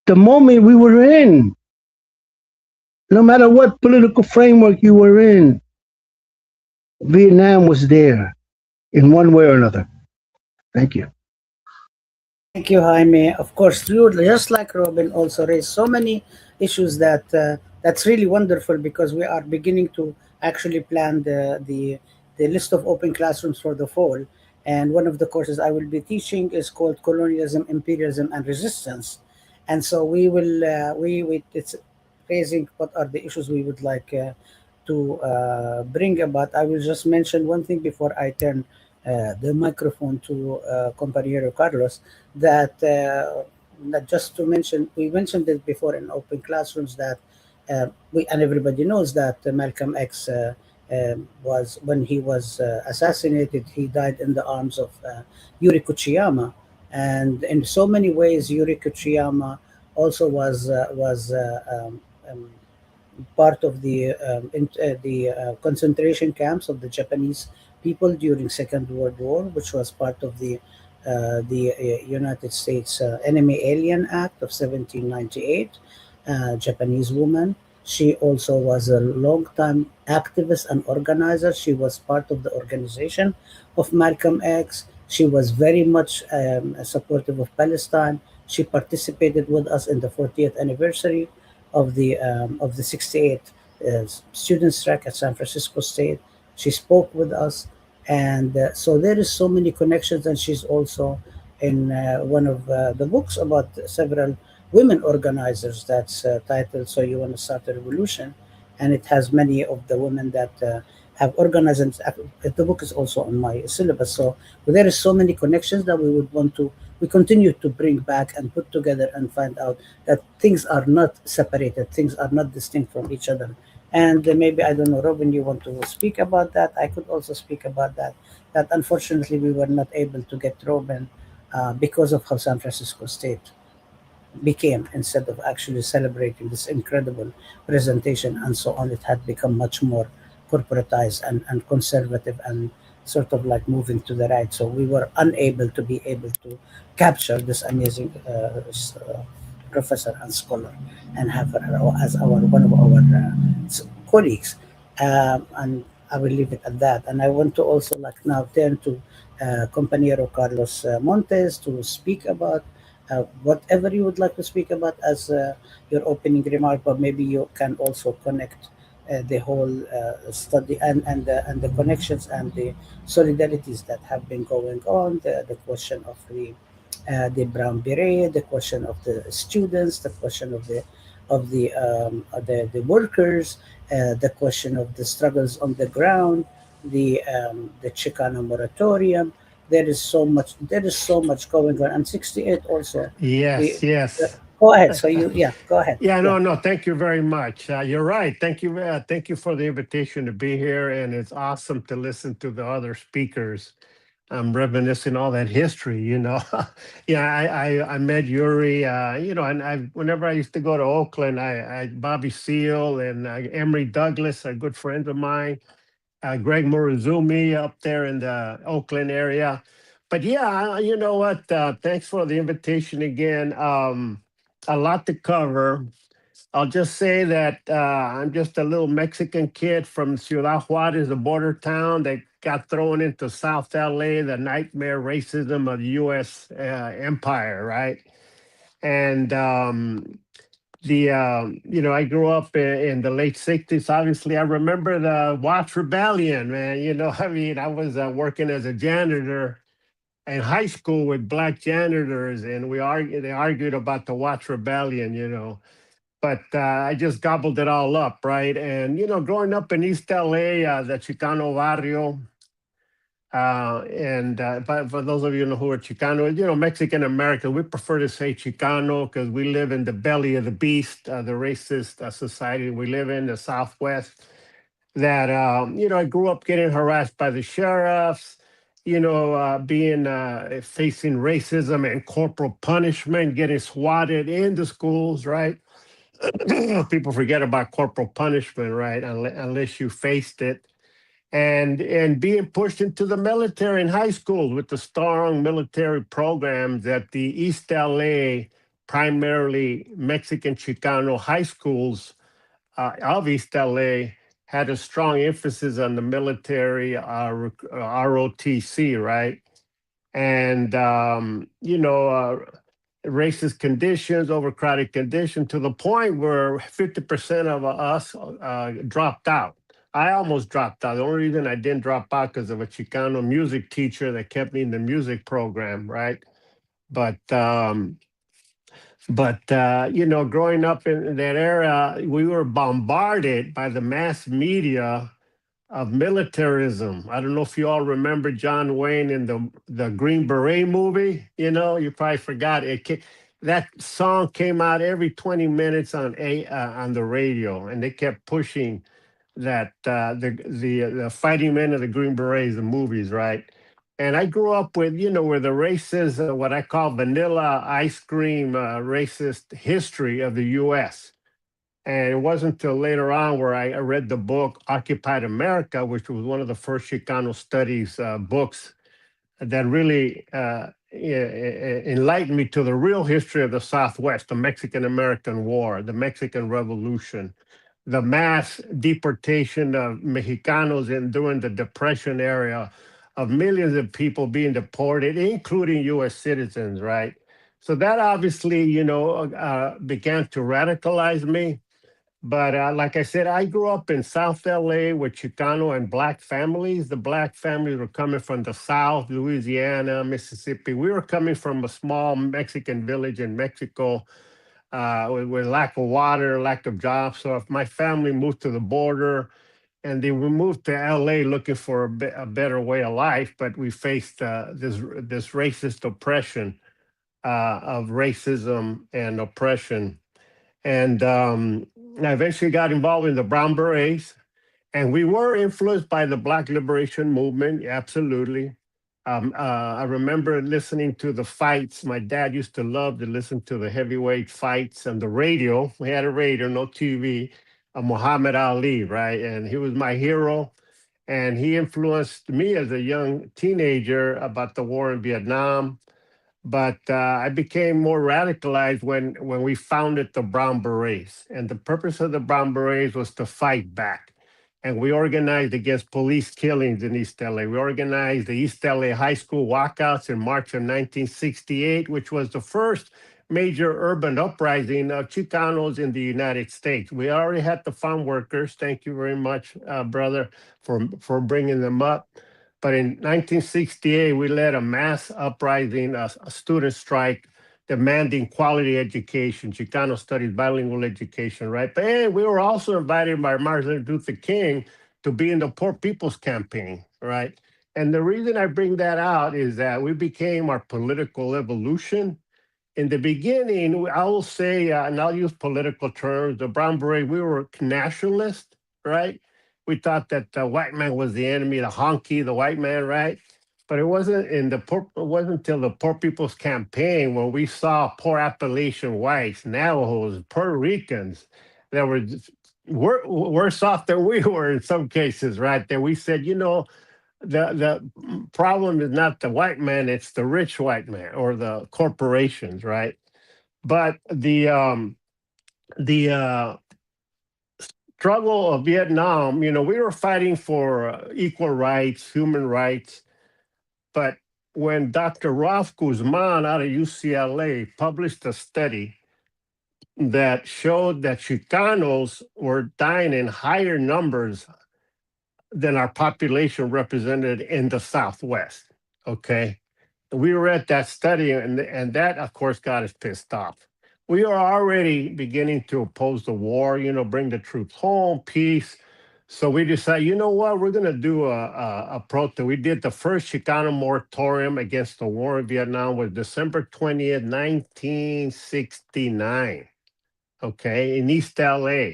the moment we were in. No matter what political framework you were in, Vietnam was there in one way or another. Thank you. Thank you, Jaime. Of course, you, just like Robin, also raised so many issues that that's really wonderful, because we are beginning to actually plan the list of open classrooms for the fall. And one of the courses I will be teaching is called Colonialism, Imperialism, and Resistance. And so we will it's raising what are the issues we would like to bring about. I will just mention one thing before I turn the microphone to Compañero Carlos, that just to mention, we mentioned it before in open classrooms, that and everybody knows that Malcolm X was, when he was assassinated, he died in the arms of Yuri Kochiyama. And in so many ways, Yuri Kochiyama also was part of the concentration camps of the Japanese people during Second World War, which was part of the United States Enemy Alien Act of 1798. Japanese woman. She also was a long-time activist and organizer. She was part of the organization of Malcolm X. She was very much supportive of Palestine. She participated with us in the 40th anniversary of the 68 student strike at San Francisco State. She spoke with us, and so there is so many connections. And she's also in one of the books about several women organizers that's titled "So You Want to Start a Revolution," and it has many of the women that have organized. And the book is also on my syllabus. So there is so many connections that we would want to, we continue to bring back and put together and find out that things are not separated, things are not distinct from each other. And maybe, I don't know, Robin, you want to speak about that? I could also speak about that. That unfortunately we were not able to get Robin because of how San Francisco State became. Instead of actually celebrating this incredible presentation and so on, it had become much more corporatized and conservative and sort of like moving to the right. So we were unable to be able to capture this amazing professor and scholar and have her as our one of our colleagues. And I will leave it at that. And I want to also like now turn to Compañero Carlos Montes to speak about whatever you would like to speak about as your opening remark, but maybe you can also connect the whole study and the connections and the solidarities that have been going on, the question of the brown beret, the question of the students, the question of the workers, the question of the struggles on the ground, the Chicano moratorium. There is so much. There is so much going on. And 68 also. Yes, We yes. go ahead. So yeah, go ahead. Yeah, Yeah. no. Thank you very much. You're right. Thank you for the invitation to be here, and it's awesome to listen to the other speakers. I'm reminiscing all that history. Yeah, I met Yuri. And whenever I used to go to Oakland, I Bobby Seale and Emory Douglas, are good friends of mine. Greg Murazumi up there in the Oakland area. But yeah, you know what? Thanks for the invitation again. A lot to cover. I'll just say that I'm just a little Mexican kid from Ciudad Juarez, a border town that got thrown into South LA, the nightmare racism of the US empire, right? And I grew up in the late 60s. Obviously, I remember the Watts Rebellion, man. I mean, I was working as a janitor in high school with black janitors, and they argued about the Watts Rebellion. But I just gobbled it all up, right? And growing up in East LA, the Chicano barrio, but for those of you who are Chicano, Mexican American, we prefer to say Chicano because we live in the belly of the beast, the racist society we live in, the Southwest. That I grew up getting harassed by the sheriffs, being facing racism and corporal punishment, getting swatted in the schools, right? People forget about corporal punishment, right? Unless you faced it, and being pushed into the military in high school with the strong military programs at the East LA, primarily Mexican Chicano high schools of East LA had a strong emphasis on the military ROTC, right? And racist conditions, overcrowded conditions, to the point where 50% of us dropped out. I almost dropped out. The only reason I didn't drop out because of a Chicano music teacher that kept me in the music program, right? But growing up in that era, we were bombarded by the mass media of militarism. I don't know if you all remember John Wayne in the Green Beret movie. You probably forgot it. That song came out every 20 minutes on the radio, and they kept pushing that the fighting men of the Green Berets, the movies, right? And I grew up with where the racist, what I call vanilla ice cream racist history of the U.S. And it wasn't until later on where I read the book Occupied America, which was one of the first Chicano studies books that really enlightened me to the real history of the Southwest, the Mexican-American War, the Mexican Revolution, the mass deportation of Mexicanos during the Depression era, of millions of people being deported, including U.S. citizens, right? So that obviously, began to radicalize me. But like I said, I grew up in South LA with Chicano and Black families. The Black families were coming from the South, Louisiana, Mississippi. We were coming from a small Mexican village in Mexico with lack of water, lack of jobs. So if my family moved to the border, and they moved to LA looking for a better way of life, but we faced this racist oppression of racism and oppression. And I eventually got involved in the Brown Berets, and we were influenced by the Black Liberation Movement, absolutely. I remember listening to the fights. My dad used to love to listen to the heavyweight fights on the radio. We had a radio, no TV. Muhammad Ali, right? And he was my hero. And he influenced me as a young teenager about the war in Vietnam. But I became more radicalized when we founded the Brown Berets. And the purpose of the Brown Berets was to fight back. And we organized against police killings in East LA. We organized the East LA high school walkouts in March of 1968, which was the first major urban uprising of Chicanos in the United States. We already had the farm workers. Thank you very much, brother, for bringing them up. But in 1968, we led a mass uprising, a student strike demanding quality education, Chicano studies, bilingual education, right? But hey, we were also invited by Martin Luther King to be in the Poor People's Campaign, right? And the reason I bring that out is that we became our political evolution. In the beginning, I will say, and I'll use political terms, the Brown Beret, we were nationalist, right? We thought that the white man was the enemy, the honky, the white man, right? But it wasn't until the Poor People's Campaign when we saw poor Appalachian whites, Navajos, Puerto Ricans that were worse off than we were in some cases, right? That we said, you know, the problem is not the white man, it's the rich white man or the corporations, right? But the struggle of Vietnam, you know, we were fighting for equal rights, human rights. But when Dr. Ralph Guzman out of UCLA published a study that showed that Chicanos were dying in higher numbers than our population represented in the Southwest, okay? We read that study, and that, of course, got us pissed off. We are already beginning to oppose the war, you know, bring the troops home, peace. So we decided, you know what, we're going to do a protest. We did the first Chicano moratorium against the war in Vietnam was December 20th, 1969, okay, in East LA.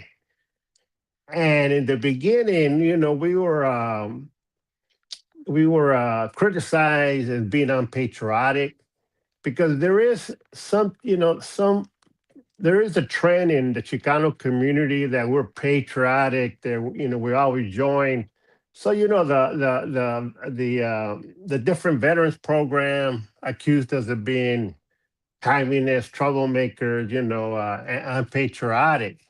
And in the beginning, you know, we were criticized as being unpatriotic because there is there is a trend in the Chicano community that we're patriotic, that, you know, we always join. So, you know, the different veterans program accused us of being communist troublemakers, you know, unpatriotic.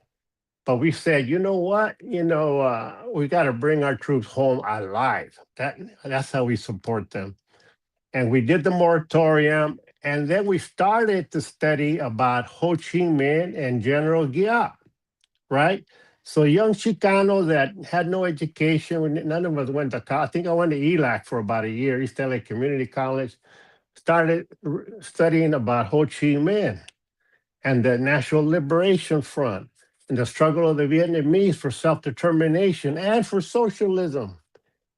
But we said, you know what, you know, we got to bring our troops home alive. That's how we support them. And we did the moratorium. And then we started to study about Ho Chi Minh and General Giap, right? So young Chicanos that had no education, none of us went to college. I think I went to ELAC for about a year, East LA Community College, started studying about Ho Chi Minh and the National Liberation Front and the struggle of the Vietnamese for self-determination and for socialism.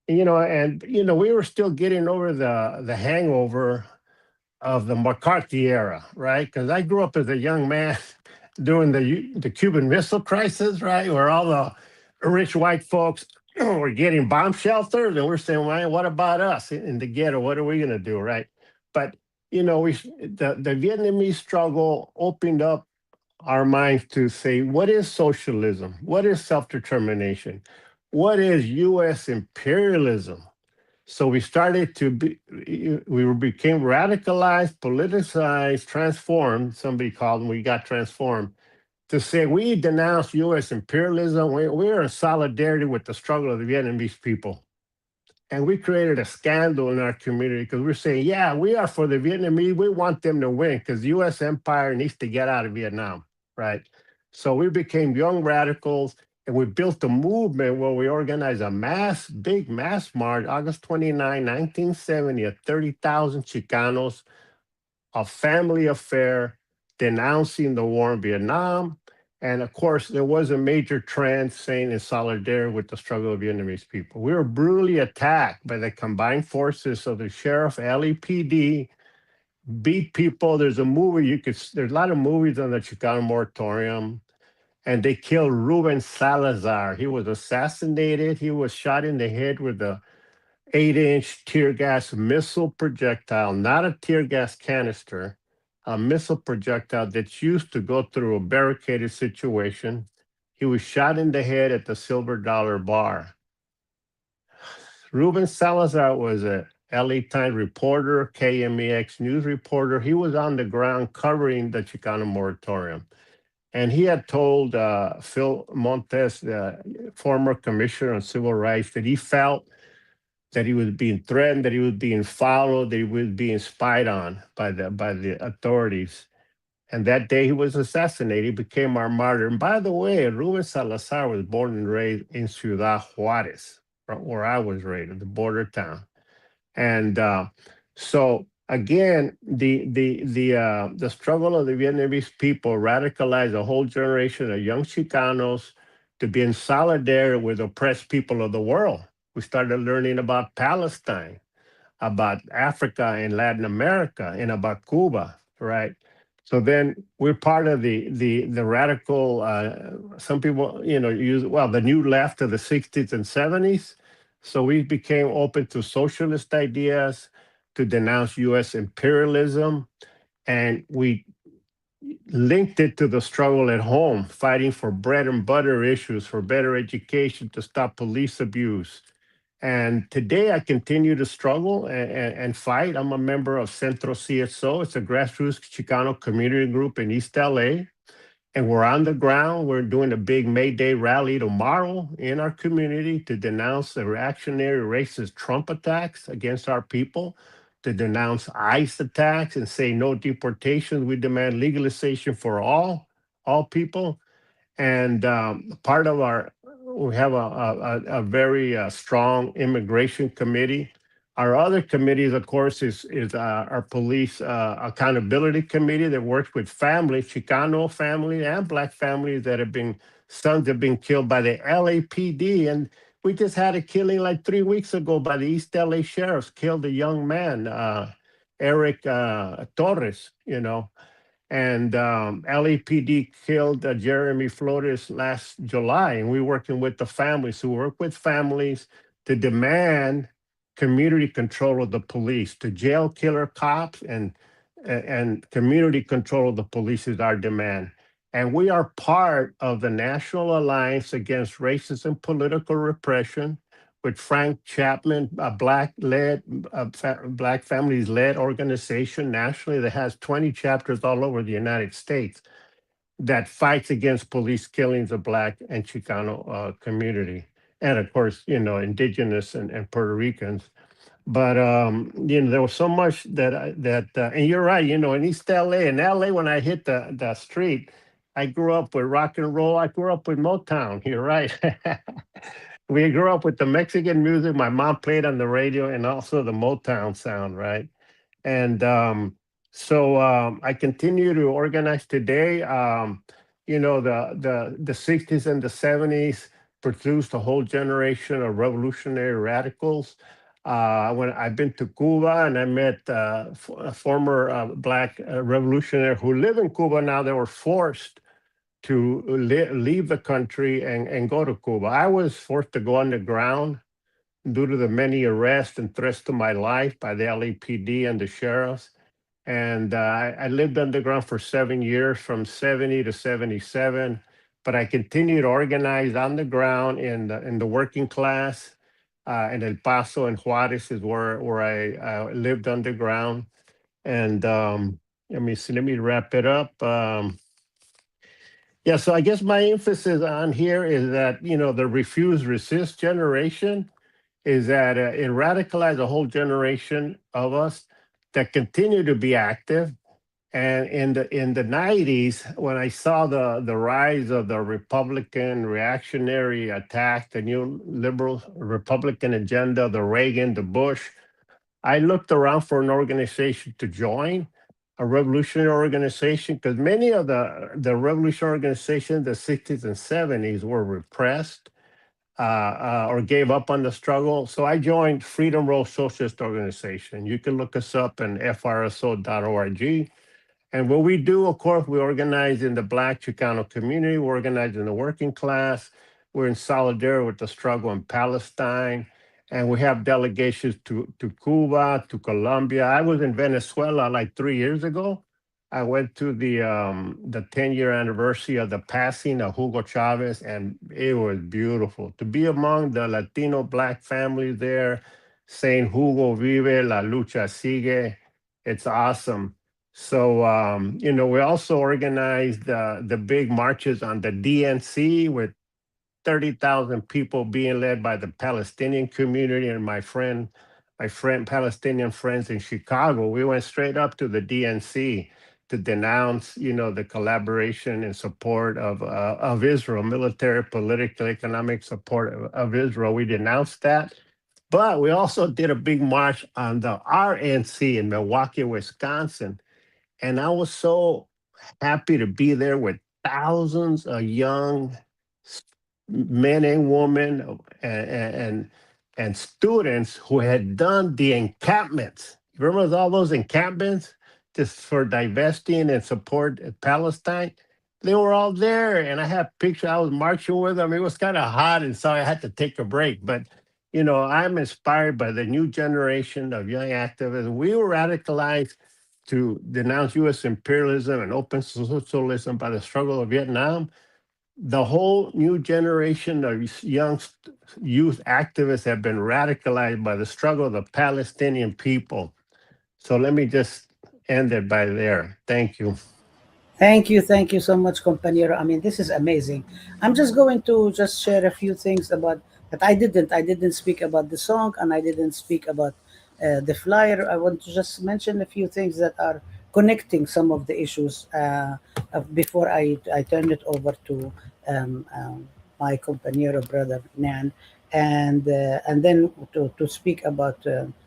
You know, and, you know, we were still getting over the hangover of the McCarthy era, right? Because I grew up as a young man during the Cuban Missile Crisis, right? Where all the rich white folks were getting bomb shelters, and we're saying, well, what about us in the ghetto? What are we going to do, right? But, you know, the Vietnamese struggle opened up our minds to say, what is socialism? What is self-determination? What is U.S. imperialism? So we started to we became radicalized, politicized, transformed. Somebody called them, we got transformed to say we denounce U.S. imperialism. We're in solidarity with the struggle of the Vietnamese people. And we created a scandal in our community because we're saying, yeah, we are for the Vietnamese. We want them to win because the U.S. empire needs to get out of Vietnam, right? So we became young radicals. And we built a movement where we organized a big mass march, August 29, 1970, of 30,000 Chicanos, a family affair denouncing the war in Vietnam. And of course, there was a major trend saying in solidarity with the struggle of Vietnamese people. We were brutally attacked by the combined forces of the sheriff, LAPD, beat people. There's a movie, there's a lot of movies on the Chicano moratorium. And they killed Ruben Salazar. He was assassinated. He was shot in the head with 8-inch tear gas missile projectile, not a tear gas canister, a missile projectile that's used to go through a barricaded situation. He was shot in the head at the Silver Dollar Bar. Ruben Salazar was a LA Times reporter, KMEX news reporter. He was on the ground covering the Chicano moratorium. And he had told Phil Montes, the former commissioner on civil rights, that he felt that he was being threatened, that he was being followed, that he was being spied on by the authorities. And that day he was assassinated. He became our martyr. And by the way, Ruben Salazar was born and raised in Ciudad Juarez, where I was raised, the border town. And so again, the struggle of the Vietnamese people radicalized a whole generation of young Chicanos to be in solidarity with oppressed people of the world. We started learning about Palestine, about Africa and Latin America, and about Cuba, right? So then we're part of the radical. Some people, use the new left of the 60s and 70s. So we became open to socialist ideas, to denounce U.S. imperialism, and we linked it to the struggle at home, fighting for bread and butter issues, for better education, to stop police abuse. And today I continue to struggle and fight. I'm a member of Centro CSO. It's a grassroots Chicano community group in East LA. And we're on the ground. We're doing a big May Day rally tomorrow in our community to denounce the reactionary racist Trump attacks against our people, to denounce ICE attacks and say no deportation. We demand legalization for all people. And part of we have a very strong immigration committee. Our other committees, of course, is our police accountability committee that works with families, Chicano families and Black families that sons have been killed by the LAPD. And we just had a killing like 3 weeks ago by the East LA sheriffs, killed a young man, Eric Torres, and LAPD killed Jeremy Flores last July. And we're working with the families, who work with families to demand community control of the police, to jail killer cops, and community control of the police is our demand. And we are part of the National Alliance Against Racist and Political Repression, with Frank Chapman, a Black families-led organization nationally that has 20 chapters all over the United States that fights against police killings of Black and Chicano community. And of course, Indigenous and Puerto Ricans. But, there was so much that and you're right, in East LA, when I hit the street, I grew up with rock and roll. I grew up with Motown. You're right. We grew up with the Mexican music my mom played on the radio, and also the Motown sound, right? And so I continue to organize today. The 60s and the 70s produced a whole generation of revolutionary radicals. When I've been to Cuba, and I met a former Black revolutionary who live in Cuba now. They were forced to leave the country and go to Cuba. I was forced to go underground due to the many arrests and threats to my life by the LAPD and the sheriffs. And I lived underground for 7 years, from 70 to 77. But I continued to organize on the ground in the working class. In El Paso and Juarez is where I lived underground. And let me wrap it up. Yeah, so I guess my emphasis on here is that, the refuse resist generation is that it radicalized a whole generation of us that continue to be active. And in the 90s, when I saw the rise of the Republican reactionary attack, the new liberal Republican agenda, the Reagan, the Bush, I looked around for an organization to join, a revolutionary organization, because many of the revolutionary organizations, the 60s and 70s, were repressed or gave up on the struggle. So I joined Freedom Road Socialist Organization. You can look us up in frso.org. And what we do, of course, we organize in the Black Chicano community, we organize in the working class, we're in solidarity with the struggle in Palestine, And we have delegations to Cuba, to Colombia. I was in Venezuela like 3 years ago. I went to the 10-year anniversary of the passing of Hugo Chavez, and it was beautiful to be among the Latino Black families there, saying Hugo vive, la lucha sigue. It's awesome. So we also organized the big marches on the DNC with 30,000 people being led by the Palestinian community and my Palestinian friends in Chicago. We went straight up to the DNC to denounce, the collaboration and support of Israel, military, political, economic support of Israel. We denounced that. But we also did a big march on the RNC in Milwaukee, Wisconsin. And I was so happy to be there with thousands of young men and women and students who had done the encampments. Remember all those encampments just for divesting and support Palestine? They were all there, and I have pictures. I was marching with them. It was kind of hot, and so I had to take a break. But I'm inspired by the new generation of young activists. We were radicalized to denounce U.S. imperialism and open socialism by the struggle of Vietnam. The whole new generation of young youth activists have been radicalized by the struggle of the Palestinian people. So let me just end it by there. Thank you. Thank you so much, compañero. I mean, this is amazing. I'm just going to just share a few things about that. I didn't speak about the song, and I didn't speak about the flyer. I want to just mention a few things that are connecting some of the issues before I turn it over to my compañero brother Nan, and then to speak about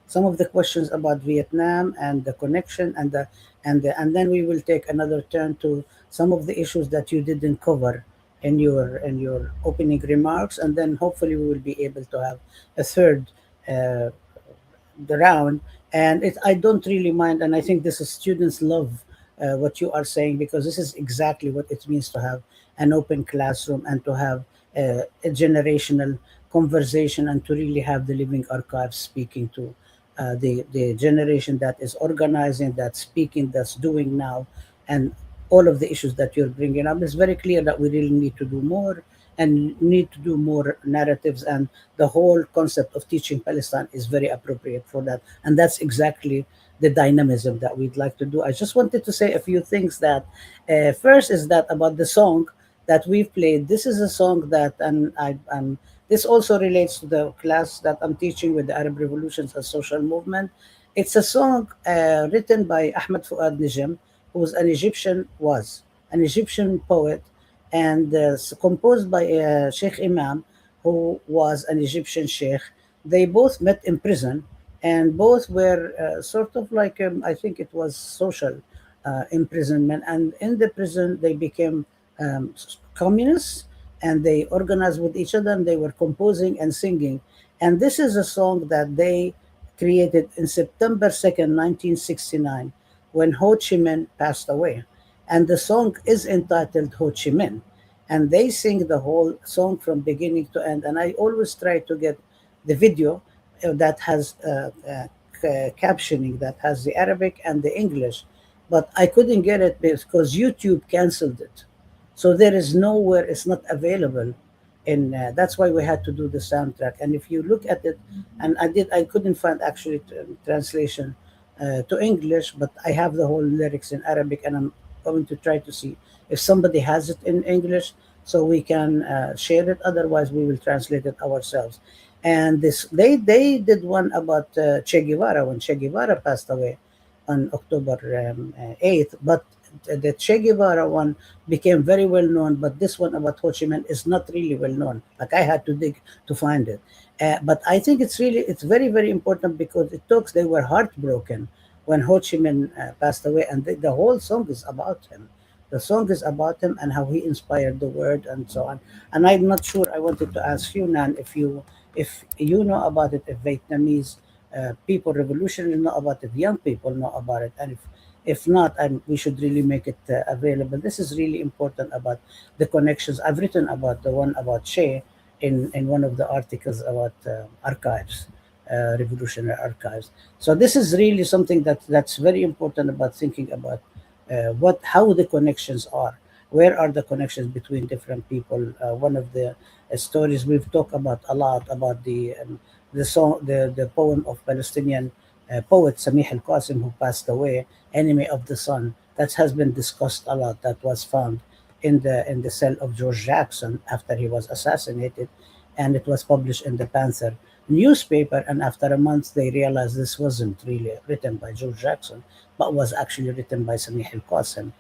some of the questions about Vietnam and the connection and then we will take another turn to some of the issues that you didn't cover in your opening remarks, and then hopefully we will be able to have a third the round. And I don't really mind, and I think this is students love what you are saying, because this is exactly what it means to have an open classroom and to have a generational conversation, and to really have the living archives speaking to the generation that is organizing, that's speaking, that's doing now, and all of the issues that you're bringing up. It's very clear that we really need to do more, and need to do more narratives, and the whole concept of teaching Palestine is very appropriate for that, and that's exactly the dynamism that we'd like to do. I just wanted to say a few things. That first is that about the song that we've played. This is a song that, and this also relates to the class that I'm teaching with the Arab Revolutions and Social Movement. It's a song written by Ahmed Fuad Najem, who was an Egyptian poet, and composed by Sheikh Imam, who was an Egyptian sheikh. They both met in prison, and both were sort of like, I think it was social imprisonment. And in the prison, they became communists, and they organized with each other, and they were composing and singing. And this is a song that they created in September 2nd, 1969, when Ho Chi Minh passed away. And the song is entitled Ho Chi Minh. And they sing the whole song from beginning to end. And I always try to get the video that has captioning, that has the Arabic and the English. But I couldn't get it because YouTube canceled it. So there is nowhere, it's not available. And that's why we had to do the soundtrack. And if you look at it, and I couldn't find actually translation to English, but I have the whole lyrics in Arabic, and I'm going to try to see if somebody has it in English so we can share it. Otherwise, we will translate it ourselves. And they did one about Che Guevara, when Che Guevara passed away on October 8th. But the Che Guevara one became very well known, but this one about Ho Chi Minh is not really well known. Like, I had to dig to find it. But I think it's very, very important, because it talks, they were heartbroken when Ho Chi Minh passed away, and the whole song is about him. The song is about him and how he inspired the world and so on. And I'm not sure, I wanted to ask you, Nan, if you know about it, if Vietnamese people, revolutionaries know about it, young people know about it, and if not, and we should really make it available. This is really important about the connections. I've written about the one about Che, in one of the articles about archives, revolutionary archives. So this is really something that's very important about thinking about how the connections are. Where are the connections between different people? One of the stories we've talked about a lot about the song, the poem of Palestinian poet Samih Al Qasim, who passed away, "Enemy of the Sun." That has been discussed a lot. That was found in the cell of George Jackson after he was assassinated, and it was published in the Panther newspaper. And after a month, they realized this wasn't really written by George Jackson, but was actually written by Samih Al Qasim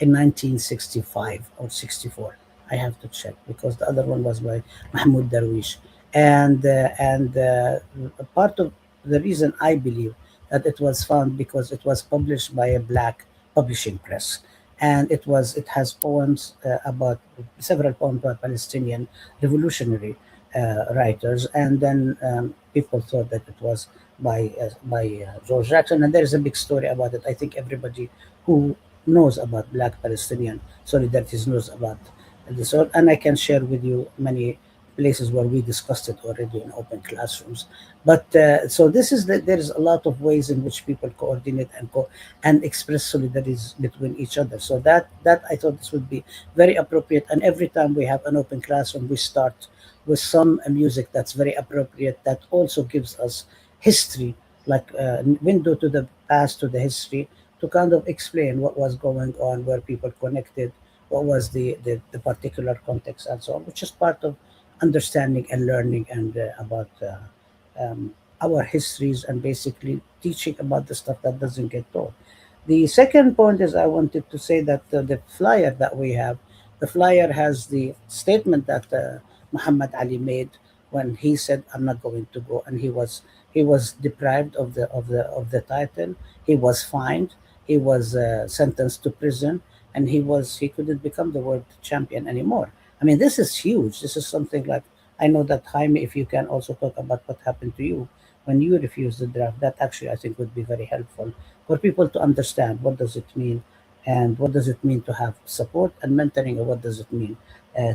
in 1965 or 64. I have to check because the other one was by Mahmoud Darwish. And part of the reason I believe that it was found because it was published by a black publishing press, and it has poems about several poems by Palestinian revolutionary writers, and then people thought that it was by George Jackson, and there is a big story about it. I think everybody who knows about Black Palestinian solidarities knows about this, and I can share with you many places where we discussed it already in open classrooms. But so this is that there is a lot of ways in which people coordinate and express solidarities between each other. So that I thought this would be very appropriate. And every time we have an open classroom, we start with some music that's very appropriate that also gives us history, like window to the past, to the history, to kind of explain what was going on, where people connected, what was the particular context, and so on, which is part of understanding and learning and about our histories, and basically teaching about the stuff that doesn't get taught. The second point is I wanted to say that the flyer that we have, the flyer has the statement that Muhammad Ali made when he said, "I'm not going to go," and he was deprived of the title. He was fined. He was sentenced to prison, and he couldn't become the world champion anymore. I mean, this is huge. This is something like, I know that Jaime, if you can also talk about what happened to you when you refused the draft, that actually I think would be very helpful for people to understand what does it mean, and what does it mean to have support and mentoring, and what does it mean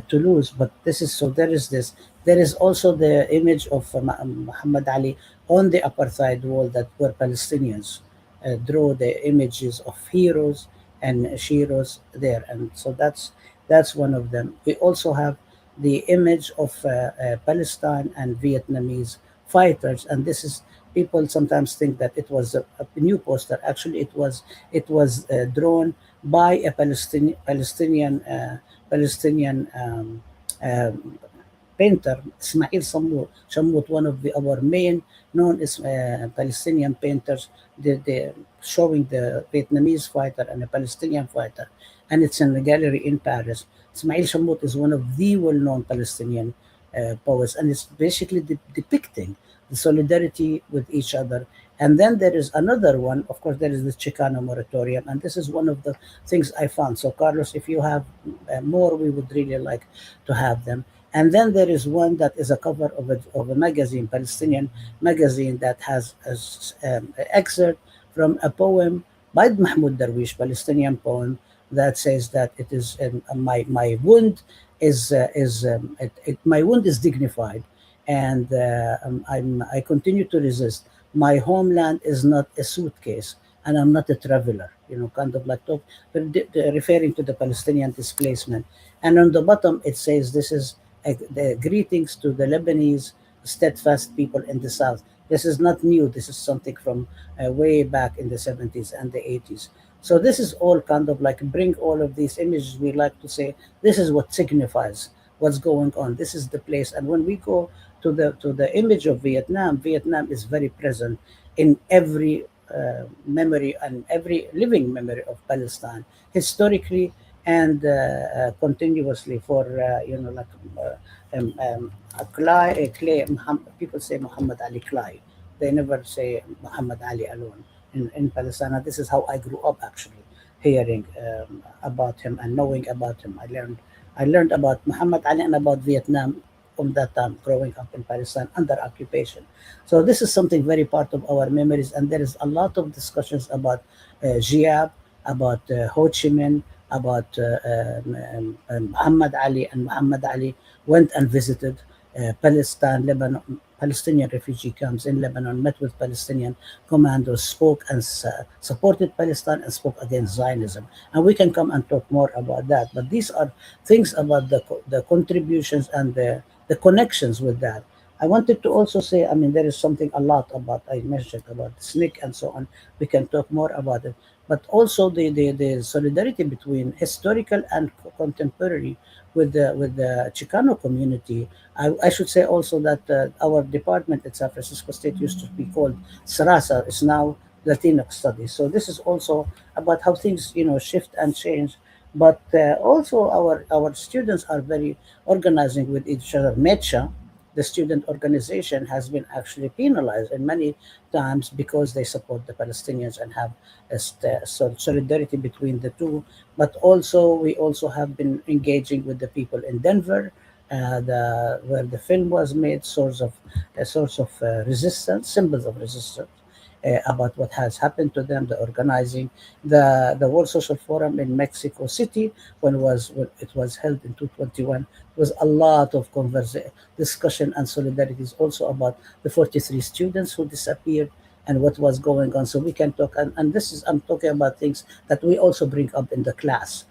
to lose. But this is so there is this. There is also the image of Muhammad Ali on the apartheid wall, that where Palestinians draw the images of heroes and sheroes there, and so that's one of them. We also have the image of Palestine and Vietnamese fighters, and this is, people sometimes think that it was a new poster. Actually, it was drawn by a Palestinian uh, painter, Ismail Shammout, one of our main known is Palestinian painters, showing the Vietnamese fighter and a Palestinian fighter, and it's in the gallery in Paris. Ismail Shammout is one of the well-known Palestinian poets, and it's basically depicting the solidarity with each other. And then there is another one, of course, there is the Chicano moratorium, and this is one of the things I found. So, Carlos, if you have more, we would really like to have them. And then there is one that is a cover of a magazine, Palestinian magazine, that has an excerpt from a poem by Mahmoud Darwish, Palestinian poem, that says that it is my wound my wound is dignified, and I continue to resist. My homeland is not a suitcase, and I'm not a traveler. Kind of like referring to the Palestinian displacement. And on the bottom it says, this is the greetings to the Lebanese steadfast people in the south. This is not new. This is something from way back in the 70s and the 80s. So this is all kind of like bring all of these images. We like to say this is what signifies what's going on. This is the place. And when we go to the image of Vietnam, Vietnam is very present in every memory and every living memory of Palestine, historically and continuously. For Clay, people say Muhammad Ali Clay. They never say Muhammad Ali alone in Palestine. This is how I grew up, actually, hearing about him and knowing about him. I learned about Muhammad Ali and about Vietnam from that time, growing up in Palestine under occupation. So this is something very part of our memories, and there is a lot of discussions about Giab, about Ho Chi Minh, about Muhammad Ali, and Muhammad Ali went and visited Palestinian refugee camps in Lebanon, met with Palestinian commandos, spoke and supported Palestine and spoke against Zionism. And we can come and talk more about that. But these are things about the contributions and the connections with that. I wanted to also say, I mean, there is something a lot about, I mentioned about the SNCC and so on. We can talk more about it. But also the solidarity between historical and contemporary with the Chicano community. I should say also that our department at San Francisco State used to be called SRASA, is now Latino Studies. So this is also about how things shift and change. But also our students are very organizing with each other. MECHA, the student organization, has been actually penalized in many times because they support the Palestinians and have a solidarity between the two. But also, we also have been engaging with the people in Denver, where the film was made, source of resistance, symbols of resistance. About what has happened to them, the organizing, the World Social Forum in Mexico City, when it was held in 2021, was a lot of discussion and solidarities also about the 43 students who disappeared and what was going on. So we can talk, and this is, I'm talking about things that we also bring up in the class,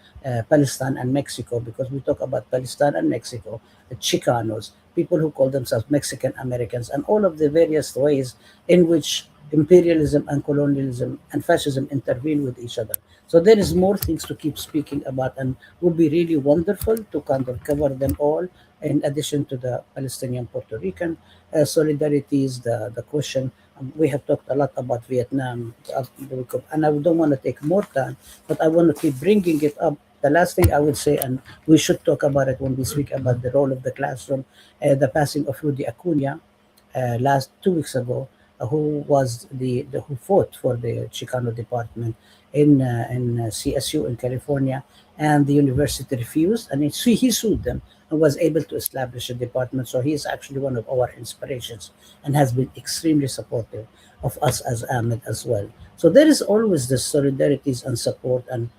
Palestine and Mexico, because we talk about Palestine and Mexico, the Chicanos, people who call themselves Mexican Americans, and all of the various ways in which imperialism and colonialism and fascism intervene with each other. So there is more things to keep speaking about, and would be really wonderful to kind of cover them all. In addition to the Palestinian Puerto Rican solidarities, the question, we have talked a lot about Vietnam, and I don't want to take more time, but I want to keep bringing it up. The last thing I would say, and we should talk about it when we speak about the role of the classroom, the passing of Rudy Acuna last 2 weeks ago, who fought for the Chicano department in CSU in California, and the university refused, and he sued them and was able to establish a department. So he is actually one of our inspirations and has been extremely supportive of us as Ahmed as well. So there is always this solidarities and support and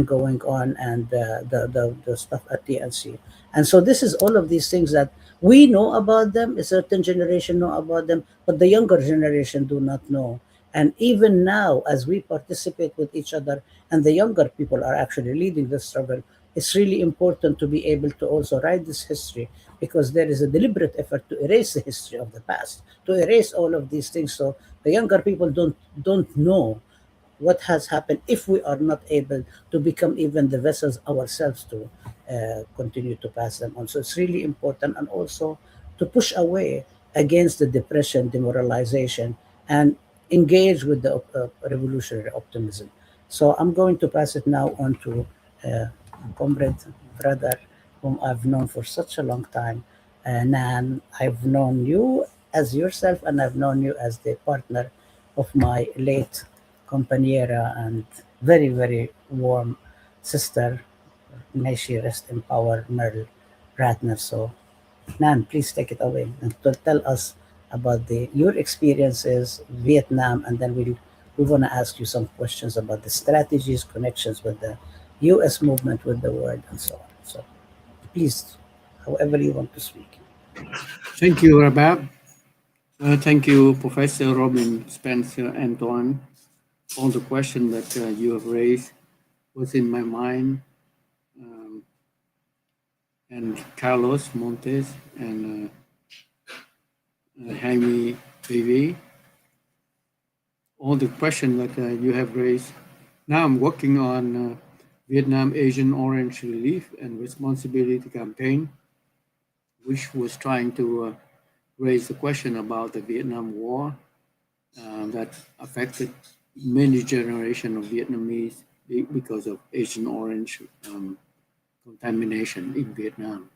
going on, and the stuff at TNC. And so this is all of these things that we know about them, a certain generation know about them, but the younger generation do not know. And even now, as we participate with each other, and the younger people are actually leading the struggle, it's really important to be able to also write this history, because there is a deliberate effort to erase the history of the past, to erase all of these things, so the younger people don't know what has happened if we are not able to become even the vessels ourselves to continue to pass them on. So it's really important, and also to push away against the depression, demoralization, and engage with the revolutionary optimism. So I'm going to pass it now on to comrade, brother, whom I've known for such a long time. Nan, I've known you as yourself, and I've known you as the partner of my late compañera and very, very warm sister. May she rest in power, Merle Ratner. So, Nan, please take it away and tell us about your experiences, Vietnam, and then we want to ask you some questions about the strategies, connections with the U.S. movement, with the world, and so on. So, please, however you want to speak. Thank you, Rabab. Thank you, Professor Robin Spencer Antoine. All the questions that you have raised was in my mind, and Carlos Montes and Jaime Baby. All the questions that you have raised. Now I'm working on Vietnam Agent Orange Relief and Responsibility Campaign, which was trying to raise the question about the Vietnam War that affected many generations of Vietnamese because of Agent Orange contamination in Vietnam.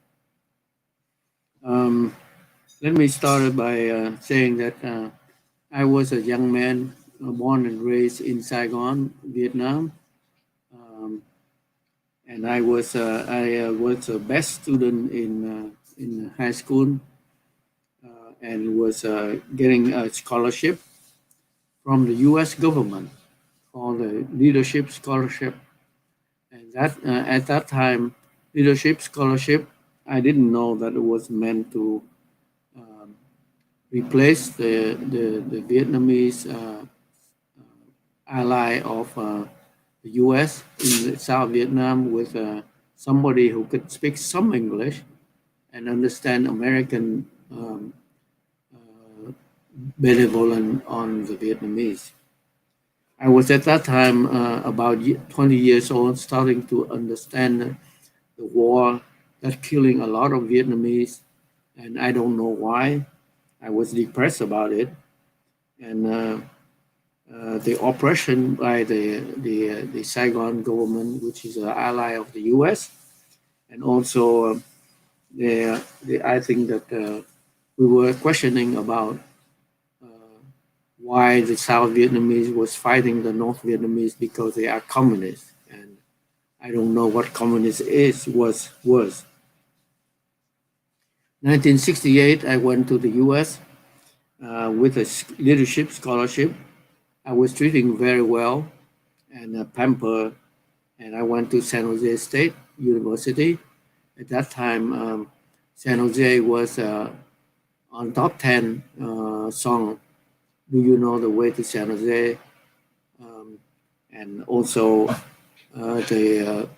Let me start by saying that I was a young man born and raised in Saigon, Vietnam, and I was a best student in high school, and was getting a scholarship from the U.S. government called the Leadership Scholarship. And that at that time, Leadership Scholarship, I didn't know that it was meant to replaced the Vietnamese ally of the U.S. in South Vietnam with somebody who could speak some English and understand American benevolent on the Vietnamese. I was at that time about 20 years old, starting to understand the war that killing a lot of Vietnamese, and I don't know why. I was depressed about it, and the oppression by the Saigon government, which is an ally of the U.S., and also I think that we were questioning about why the South Vietnamese was fighting the North Vietnamese because they are communists, and I don't know what communist was. 1968, I went to the U.S. With a leadership scholarship. I was treated very well and pampered, and I went to San Jose State University. At that time, San Jose was on top 10 song, Do You Know the Way to San Jose? And also the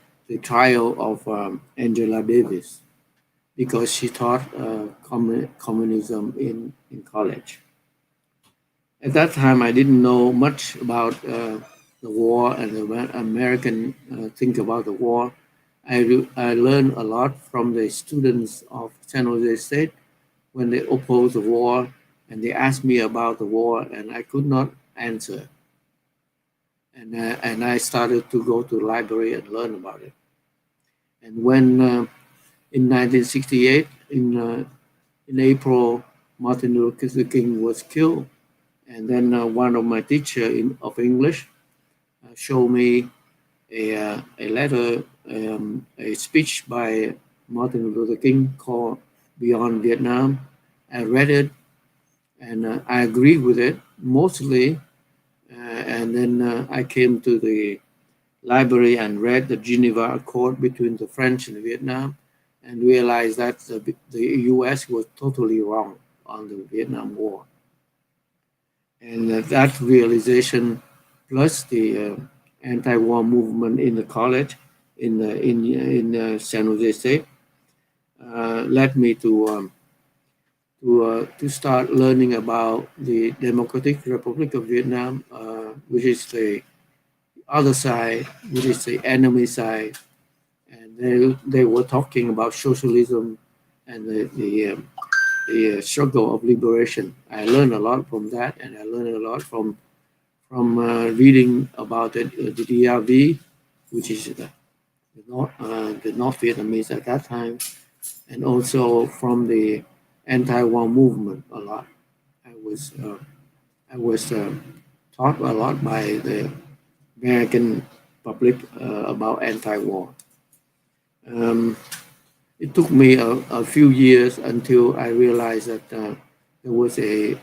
trial of Angela Davis, because she taught communism in college. At that time, I didn't know much about the war and the American think about the war. I learned a lot from the students of San Jose State when they opposed the war, and they asked me about the war, and I could not answer. And I started to go to the library and learn about it. And when in 1968, in April, Martin Luther King was killed, and then one of my teachers of English showed me a letter, a speech by Martin Luther King called Beyond Vietnam. I read it, and I agreed with it mostly. And then I came to the library and read the Geneva Accord between the French and Vietnam, and realized that the U.S. was totally wrong on the Vietnam War. And that realization, plus the anti-war movement in the college in San Jose State, led me to start learning about the Democratic Republic of Vietnam, which is the other side, which is the enemy side. And they were talking about socialism and the struggle of liberation. I learned a lot from that, and I learned a lot from reading about the DRV, which is the North Vietnamese at that time, and also from the anti-war movement a lot. I was taught a lot by the American public about anti-war. It took me a few years until I realized that there was an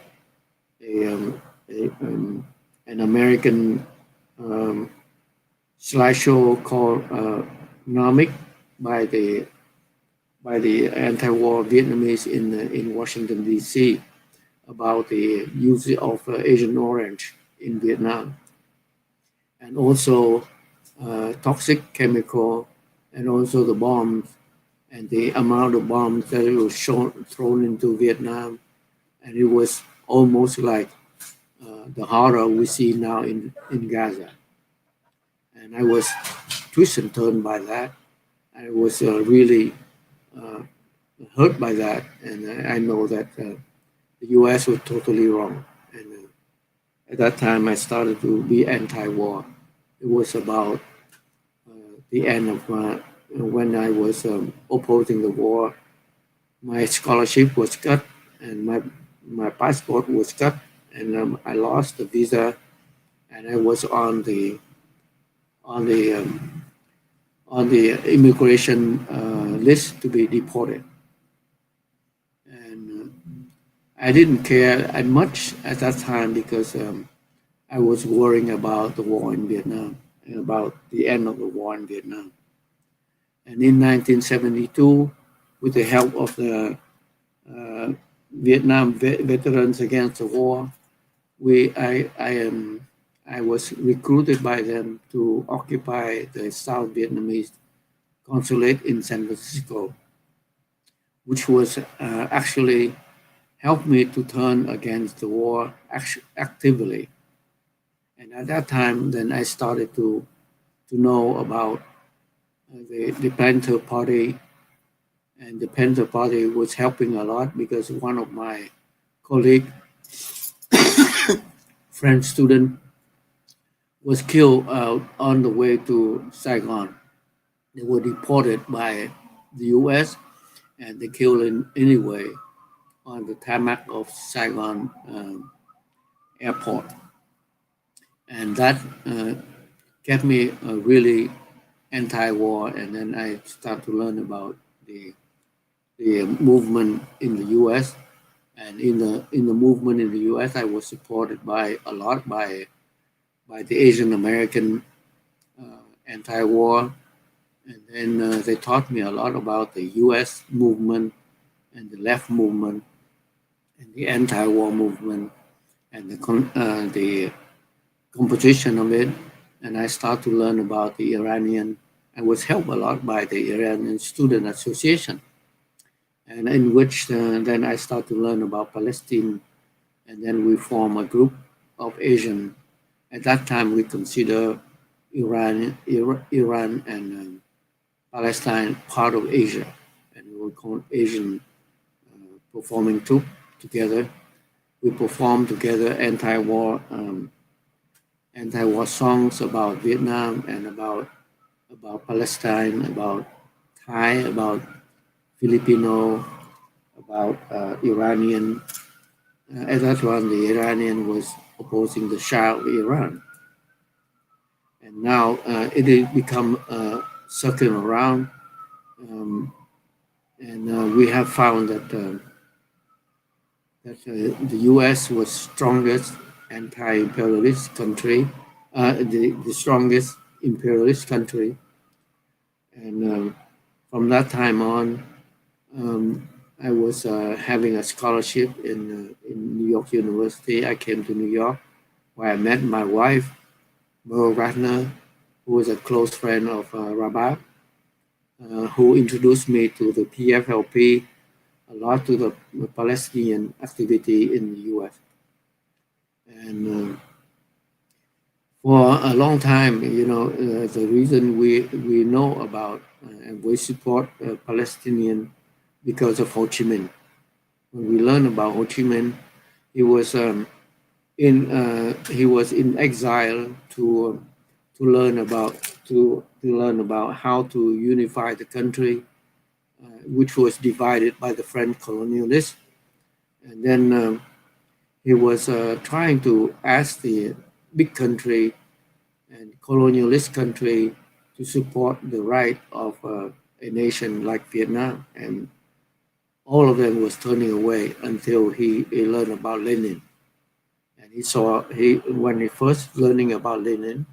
American slideshow called Nomic by the anti-war Vietnamese in Washington D.C. about the use of Agent Orange in Vietnam, and also toxic chemical, and also the bombs and the amount of bombs that was thrown into Vietnam, and it was almost like the horror we see now in Gaza. And I was twisted and turned by that. I was really hurt by that, and I know that the U.S. was totally wrong. And at that time, I started to be anti-war. It was about the end of when I was opposing the war. My scholarship was cut, and my passport was cut, and I lost the visa, and I was on the immigration list to be deported. And I didn't care much at that time because I was worrying about the war in Vietnam and about the end of the war in Vietnam. And in 1972, with the help of the Vietnam Veterans Against the War. I was recruited by them to occupy the South Vietnamese consulate in San Francisco, which was actually helped me to turn against the war actively. And at that time, then I started to know about the Panther Party, and the Panther Party was helping a lot because one of my colleague, French student, was killed on the way to Saigon. They were deported by the U.S. and they killed him anyway on the tarmac of Saigon airport. And that kept me really anti-war. And then I started to learn about the movement in the U.S. And in the movement in the U.S., I was supported by a lot by the Asian American anti-war. And then they taught me a lot about the U.S. movement and the left movement and the anti-war movement and the composition of it. And I started to learn about the Iranian. I was helped a lot by the Iranian Student Association, and in which then I started to learn about Palestine. And then we formed a group of Asian. At that time, we consider Iran and Palestine part of Asia, and we were called Asian Performing Troupe together. We performed together anti-war songs about Vietnam and about Palestine, about Thai, about Filipino, about Iranian. At that time, the Iranian was opposing the Shah of Iran. And now it has become circling around. And we have found that the U.S. was strongest anti-imperialist country, the strongest imperialist country. And from that time on, I was having a scholarship in New York University. I came to New York, where I met my wife, Merle Ratner, who was a close friend of Rabab, who introduced me to the PFLP, a lot to the Palestinian activity in the U.S. And for a long time, you know, the reason we know about and we support Palestinian because of Ho Chi Minh. When we learn about Ho Chi Minh, he was in exile to learn about how to unify the country, which was divided by the French colonialists. And then he was trying to ask the big country and colonialist country to support the right of a nation like Vietnam. And all of them was turning away until he learned about Lenin. And when he first learning about Lenin,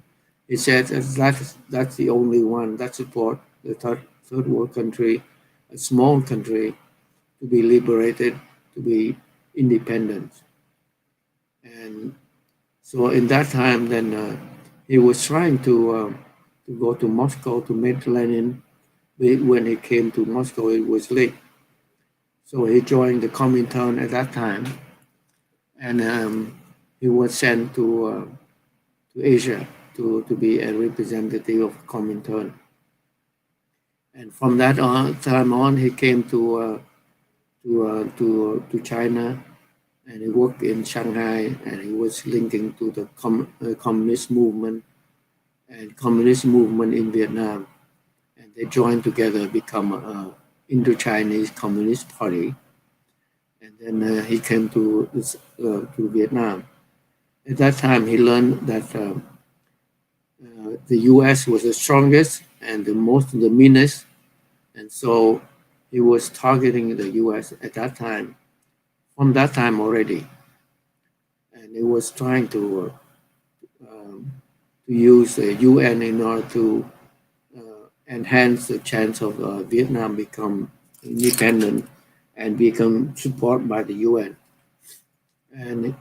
he said that's the only one that support the third world country, a small country, to be liberated, to be independent. And so in that time, then he was trying to go to Moscow to meet Lenin. But when he came to Moscow, it was late. So he joined the Comintern at that time, and he was sent to Asia to be a representative of Comintern. And from that time on, he came to China, and he worked in Shanghai, and he was linking to the communist movement and communist movement in Vietnam. And they joined together, become Indo-Chinese Communist Party. And then he came to Vietnam. At that time, he learned that the U.S. was the strongest and the meanest. And so he was targeting the U.S. at that time, from that time already. And he was trying to use the UN in order to enhance the chance of Vietnam become independent and become supported by the UN. And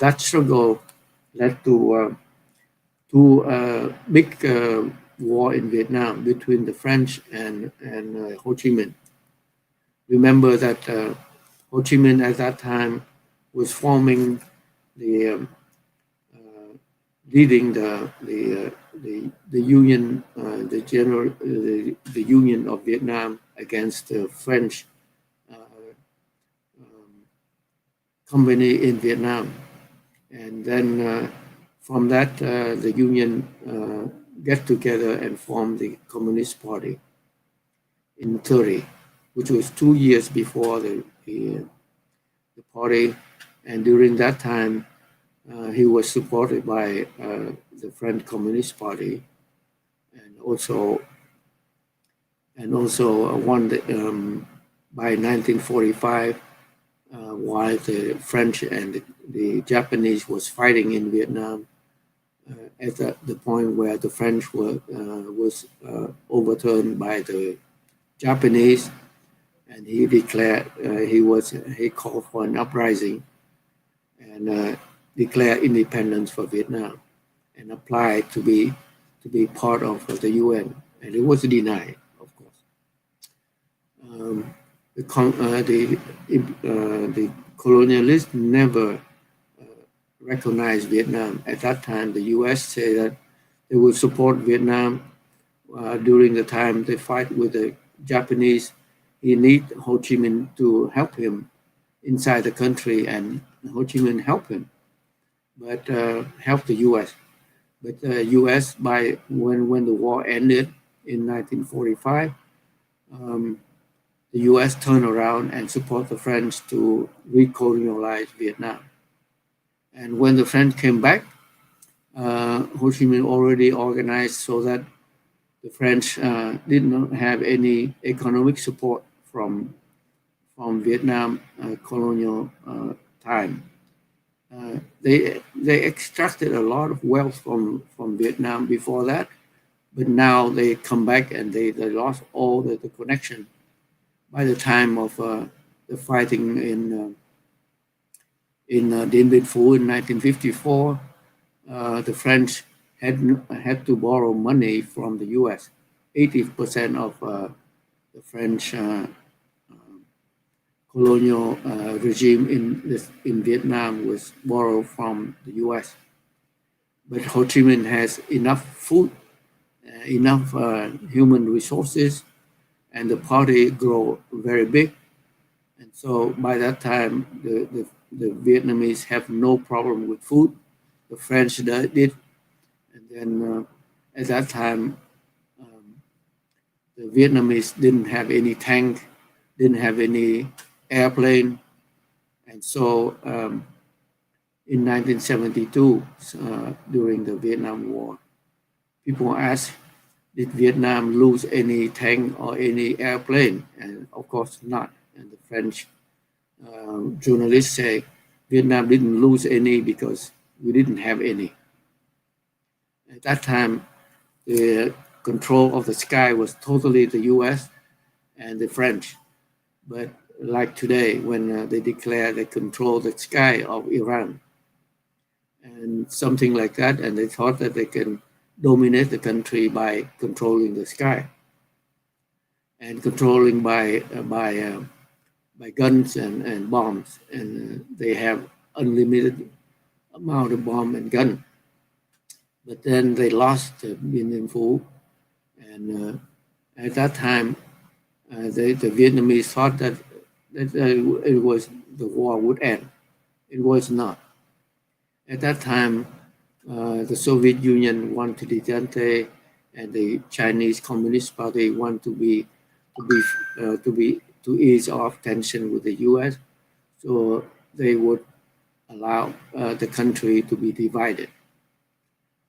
that struggle led to big war in Vietnam between the French and Ho Chi Minh. Remember that Ho Chi Minh at that time was forming the leading the union, the Union of Vietnam against the French company in Vietnam, and then from that the union get together and form the Communist Party in 30, which was 2 years before the party, and during that time he was supported by the French Communist Party, and also won by 1945, while the French and the Japanese was fighting in Vietnam. At the point where the French was overturned by the Japanese, and he declared he called for an uprising and declared independence for Vietnam and applied to be part of the UN, and it was denied, of course. The colonialists never recognized Vietnam. At that time, the US said that they would support Vietnam during the time they fight with the Japanese. He need Ho Chi Minh to help him inside the country, and Ho Chi Minh helped him, but helped the US. But the US, by when the war ended in 1945, the US turned around and support the French to recolonialize Vietnam. And when the French came back, Ho Chi Minh already organized so that the French did not have any economic support from Vietnam colonial time. They extracted a lot of wealth from Vietnam before that, but now they come back and they lost all the connection. By the time of the fighting in Dien Bien Phu in 1954, the French had to borrow money from the US. 80% of the French colonial regime in Vietnam was borrowed from the US. But Ho Chi Minh has enough food, enough human resources, and the party grow very big. And so by that time, the Vietnamese have no problem with food. The French did. And then at that time, the Vietnamese didn't have any tank, didn't have any airplane. And so in 1972, during the Vietnam War, people asked, did Vietnam lose any tank or any airplane? And of course not. And the French journalists say Vietnam didn't lose any because we didn't have any. At that time, the control of the sky was totally the US and the French. But like today, when they declare they control the sky of Iran and something like that, and they thought that they can dominate the country by controlling the sky and controlling by guns and bombs, and they have unlimited amount of bomb and gun. But then they lost Dien Bien Phu, and at that time, the Vietnamese thought that it was the war would end. It was not. At that time, the Soviet Union won to detente, and the Chinese Communist Party want to ease off tension with the U.S. So they would allow the country to be divided,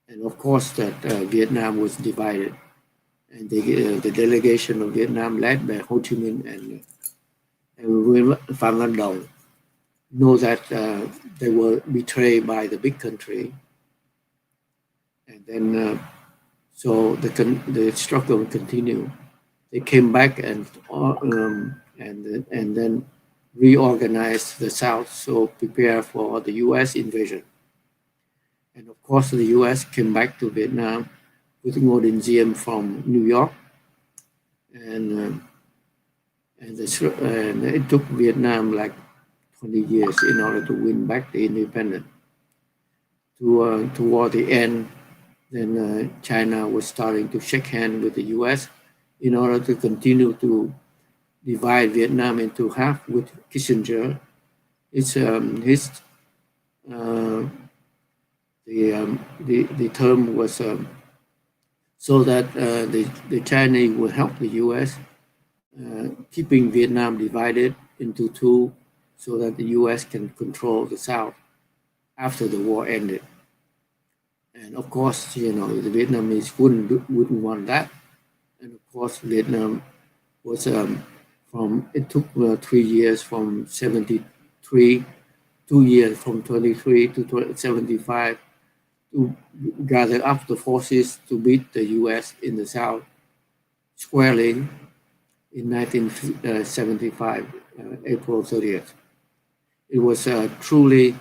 and of course that Vietnam was divided, and the delegation of Vietnam led by Ho Chi Minh and Nguyen Phan Van Dong know that they were betrayed by the big country. And then, so the struggle continued. They came back and then reorganize the South, so prepare for the U.S. invasion. And of course, the U.S. came back to Vietnam with Ngô Diem from New York, and it took Vietnam like 20 years in order to win back the independence. Toward the end, then China was starting to shake hands with the U.S. in order to continue to divide Vietnam into half with Kissinger. The term was so that the Chinese would help the U.S. Keeping Vietnam divided into two, so that the U.S. can control the South after the war ended. And of course, the Vietnamese wouldn't want that. And of course, Vietnam was it took 3 years from 73, 2 years from 23 to 75 to gather up the forces to beat the U.S. in the South squarely in 1975, April 30th. It was truly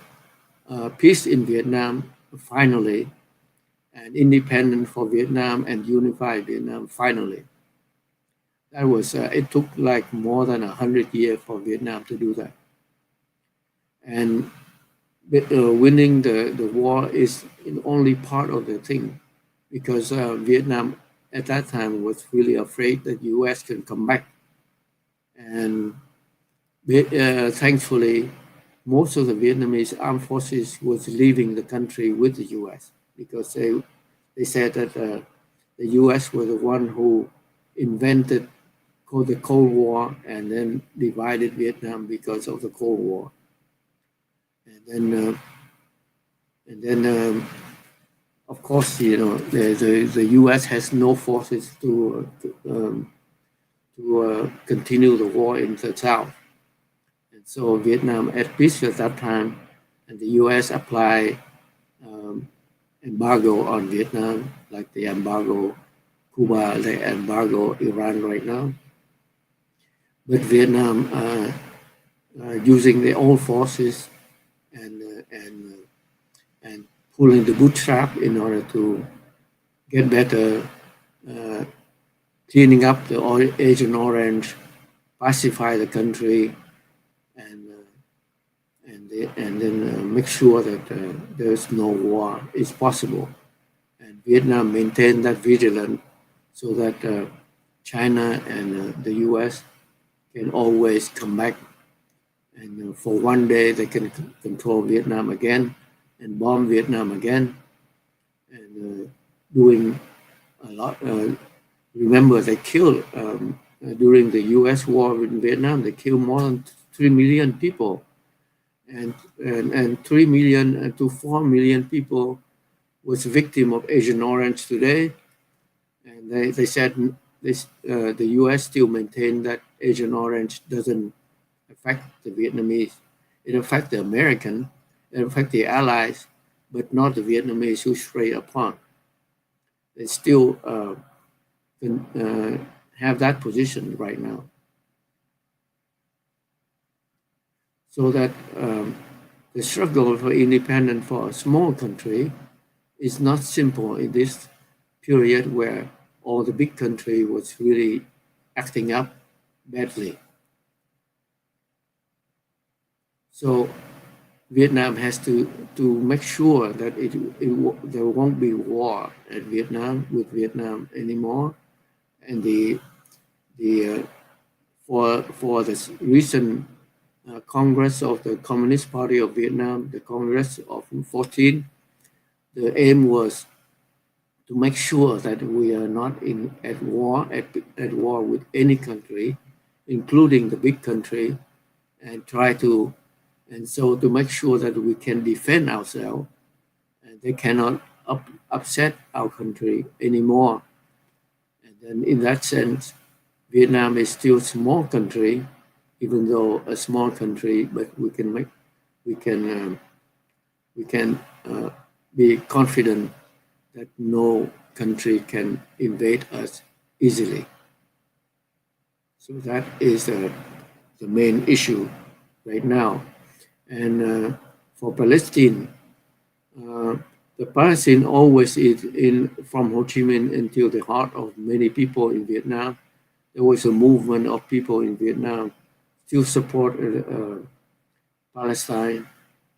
peace in Vietnam, finally, and independent for Vietnam and unified Vietnam, finally. That was, it took like more than 100 years for Vietnam to do that. And winning the war is only part of the thing, because Vietnam at that time was really afraid that U.S. can come back. And thankfully, most of the Vietnamese armed forces was leaving the country with the U.S. because they said that the U.S. was the one who invented the Cold War and then divided Vietnam because of the Cold War. And then of course, the U.S. has no forces to continue the war in the South. And so Vietnam at peace at that time, and the U.S. applied embargo on Vietnam, like the embargo Cuba, the embargo Iran right now. But Vietnam, using their own forces and pulling the bootstrap in order to get better, cleaning up the Agent Orange, pacify the country, and then make sure that there's no war is possible. And Vietnam maintained that vigilance so that China and the U.S. can always come back, and for one day they can control Vietnam again and bomb Vietnam again, and doing a lot. Remember, they killed during the U.S. war in Vietnam. They killed more than 3 million people, and 3 million to 4 million people was victim of Agent Orange today. And they said the U.S. still maintain that Agent Orange doesn't affect the Vietnamese. It affects the American, it affects the allies, but not the Vietnamese who stray upon. They still have that position right now. So that the struggle for independence for a small country is not simple in this period where all the big country was really acting up badly. So Vietnam has to make sure that there won't be war at Vietnam with Vietnam anymore. And for this recent Congress of the Communist Party of Vietnam, the Congress of 14, the aim was to make sure that we are not at war with any country, including the big country, and so to make sure that we can defend ourselves, and they cannot upset our country anymore. And then in that sense, Vietnam is still a small country, even though a small country, but we can be confident that no country can invade us easily. So that is the main issue right now. And for Palestine, the Palestine always is in from Ho Chi Minh until the heart of many people in Vietnam. There was a movement of people in Vietnam to support Palestine,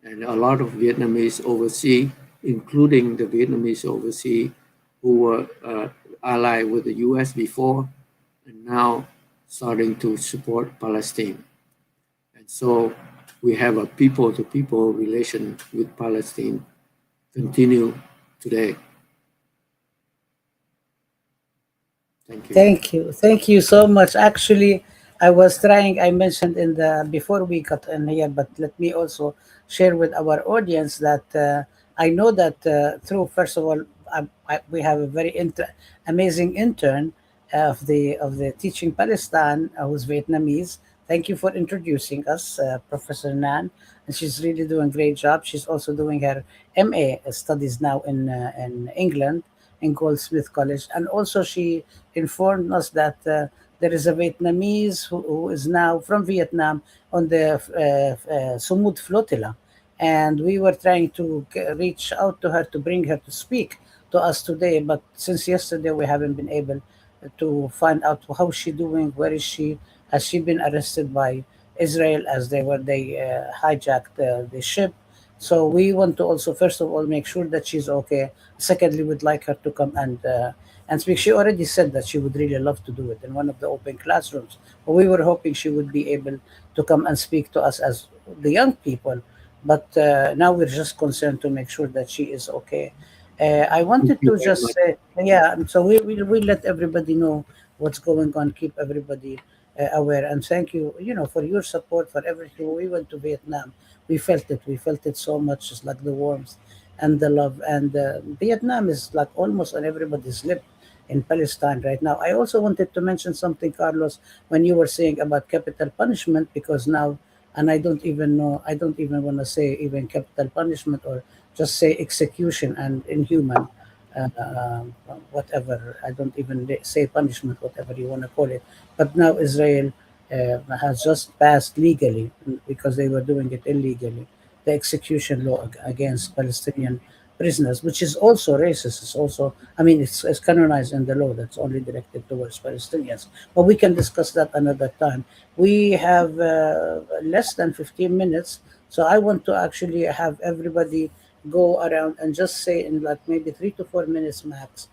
and a lot of Vietnamese overseas, including the Vietnamese overseas who were allied with the U.S. before, and now starting to support Palestine. And so we have a people-to-people relation with Palestine continue today. Thank you. Thank you so much. Actually, I was trying, I mentioned in the before we got in here, but let me also share with our audience that I know that through, first of all, we have a very amazing intern of the Teaching Palestine, who's Vietnamese. Thank you for introducing us, Professor Nan, and she's really doing a great job. She's also doing her MA studies now in England, in Goldsmith College, and also she informed us that there is a Vietnamese who is now from Vietnam on the Sumud Flotilla, and we were trying to reach out to her to bring her to speak to us today, but since yesterday we haven't been able to find out how she doing, where is she, has she been arrested by Israel as they hijacked the ship. So we want to also, first of all, make sure that she's okay. Secondly, we'd like her to come and speak. She already said that she would really love to do it in one of the open classrooms. But we were hoping she would be able to come and speak to us as the young people. But now we're just concerned to make sure that she is okay. I wanted to just say, yeah, so we let everybody know what's going on, keep everybody aware. And thank you, for your support, for everything. We went to Vietnam. We felt it. We felt it so much, just like the warmth and the love. And Vietnam is like almost on everybody's lip in Palestine right now. I also wanted to mention something, Carlos, when you were saying about capital punishment, because now, and I don't even want to say even capital punishment or just say execution and inhuman, uh, whatever. I don't even say punishment, whatever you want to call it. But now Israel has just passed legally, because they were doing it illegally, the execution law against Palestinian prisoners, which is also racist. It's also, I mean, it's canonized in the law that's only directed towards Palestinians. But we can discuss that another time. We have less than 15 minutes, so I want to actually have everybody go around and just say in like maybe 3 to 4 minutes max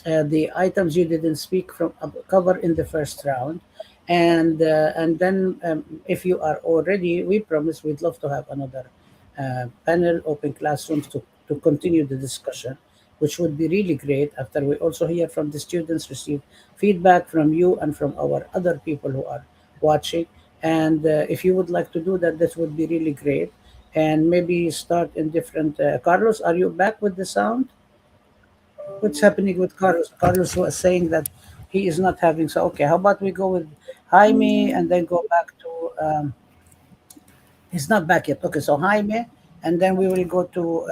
the items you didn't speak from cover in the first round, and then if you are already, we promise we'd love to have another panel, open classrooms to continue the discussion, which would be really great after we also hear from the students, receive feedback from you and from our other people who are watching. And if you would like to do that, this would be really great. And maybe start in different. Carlos, are you back with the sound? What's happening with Carlos? Carlos was saying that he is not having. So okay, how about we go with Jaime and then go back to. He's not back yet. Okay, so Jaime, and then we will go to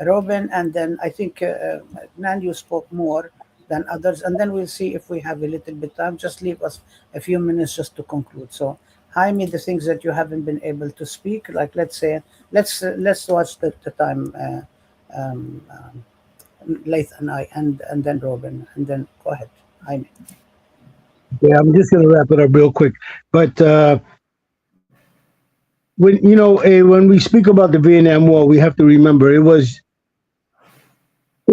Robin, and then I think Nan, you spoke more than others, and then we'll see if we have a little bit time. Just leave us a few minutes just to conclude. So Jaime, the things that you haven't been able to speak, like let's say, let's watch the time. Laith and I, and then Robin, and then go ahead, Jaime. Yeah, I'm just going to wrap it up real quick. But when we speak about the Vietnam War, we have to remember it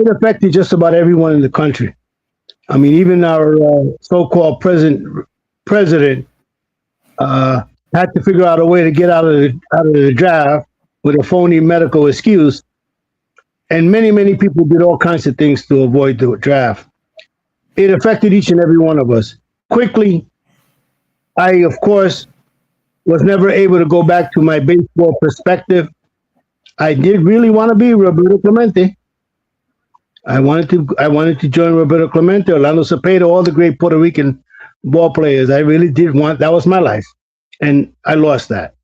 affected just about everyone in the country. I mean, even our so-called president had to figure out a way to get out of the draft with a phony medical excuse, and many people did all kinds of things to avoid the draft. It affected each and every one of us. Quickly, I of course was never able to go back to my baseball perspective. I did really want to be Roberto Clemente. I wanted to join Roberto Clemente, Orlando Cepeda, all the great Puerto Rican ball players. I really did want, that was my life. And I lost that.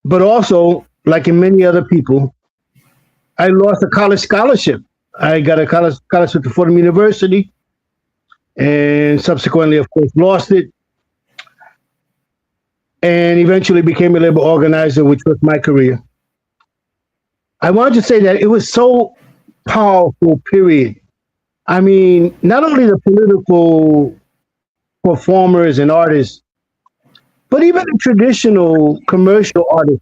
But also, like in many other people, I lost a college scholarship. I got a college scholarship to Fordham University, and subsequently, of course, lost it. and eventually became a labor organizer, which was my career. I wanted to say that it was so powerful, period. I mean, not only the political performers and artists, but even the traditional commercial artists.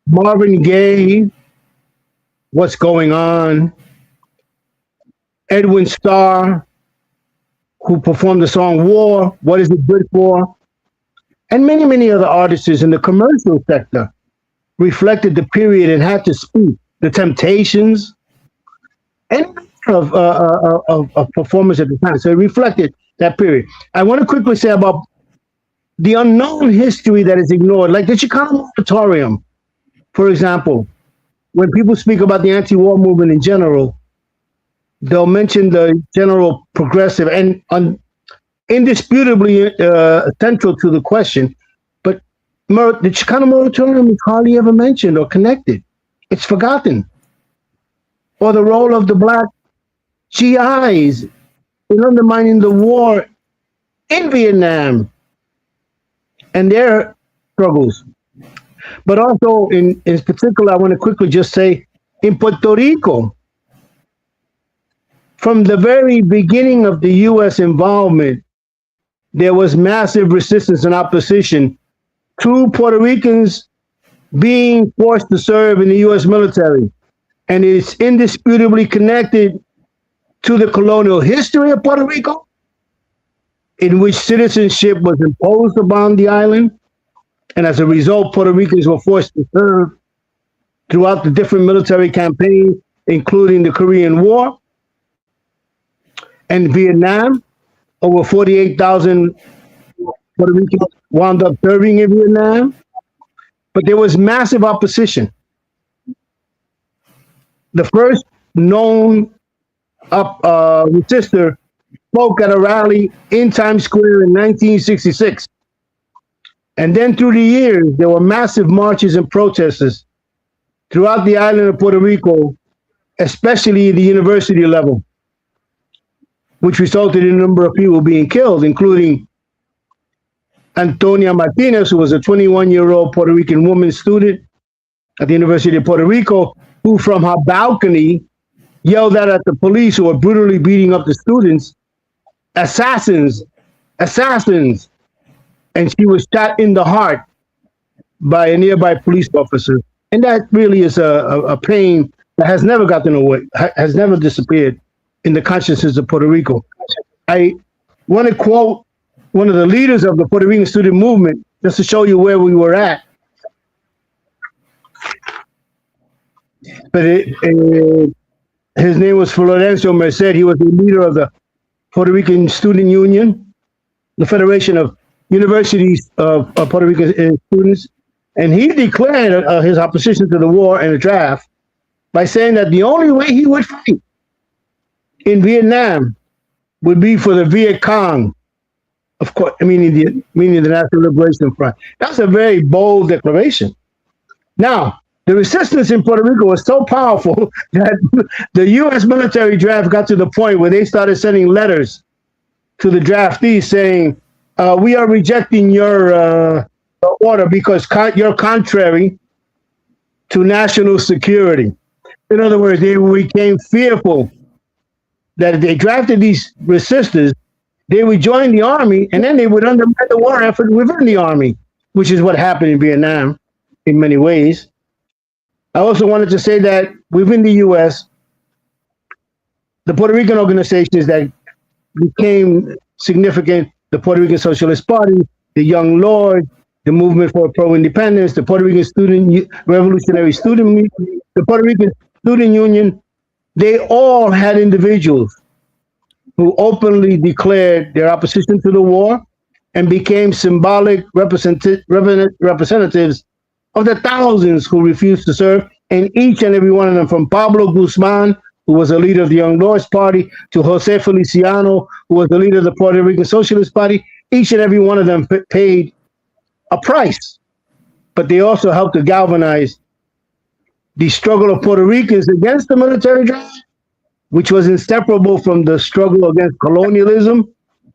Marvin Gaye, What's Going On, Edwin Starr, who performed the song War, What Is It Good For? And many, many other artists in the commercial sector reflected the period and had to speak. The Temptations, and of performers at the time. So it reflected that period. I want to quickly say about the unknown history that is ignored, like the Chicano Moratorium, for example. When people speak about the anti-war movement in general, they'll mention the general progressive and indisputably central to the question, but the Chicano Moratorium is hardly ever mentioned or connected. It's forgotten. Or the role of the Black GIs in undermining the war in Vietnam and their struggles. But also, in particular, I want to quickly just say, in Puerto Rico, from the very beginning of the U.S. involvement, there was massive resistance and opposition to Puerto Ricans being forced to serve in the U.S. military. And it's indisputably connected to the colonial history of Puerto Rico, in which citizenship was imposed upon the island. And as a result, Puerto Ricans were forced to serve throughout the different military campaigns, including the Korean War and Vietnam. Over 48,000 Puerto Ricans wound up serving in Vietnam. But there was massive opposition. The first known resistor spoke at a rally in Times Square in 1966. And then through the years, there were massive marches and protests throughout the island of Puerto Rico, especially the university level, which resulted in a number of people being killed, including Antonia Martinez, who was a 21-year-old Puerto Rican woman student at the University of Puerto Rico, who from her balcony yelled out at the police who were brutally beating up the students, "Assassins, assassins." And she was shot in the heart by a nearby police officer. And that really is a pain that has never gotten away, has never disappeared in the consciousness of Puerto Rico. I want to quote one of the leaders of the Puerto Rican student movement, just to show you where we were at. But his name was Florencio Merced. He was the leader of the Puerto Rican Student Union, the Federation of Universities of Puerto Rican students. And he declared his opposition to the war and the draft by saying that the only way he would fight in Vietnam would be for the Viet Cong, of course, meaning the National Liberation Front. That's a very bold declaration. Now, the resistance in Puerto Rico was so powerful that the U.S. military draft got to the point where they started sending letters to the draftees saying, we are rejecting your order because you're contrary to national security. In other words, they became fearful that if they drafted these resistors, they would join the army and then they would undermine the war effort within the army, which is what happened in Vietnam in many ways. I also wanted to say that within the U.S., the Puerto Rican organizations that became significant, the Puerto Rican Socialist Party, the Young Lords, the Movement for Pro-Independence, the Puerto Rican Revolutionary Student Movement, the Puerto Rican Student Union, they all had individuals who openly declared their opposition to the war and became symbolic representatives of the thousands who refused to serve, and each and every one of them, from Pablo Guzman, who was a leader of the Young Lords Party, to Jose Feliciano, who was the leader of the Puerto Rican Socialist Party, each and every one of them paid a price. But they also helped to galvanize the struggle of Puerto Ricans against the military draft, which was inseparable from the struggle against colonialism,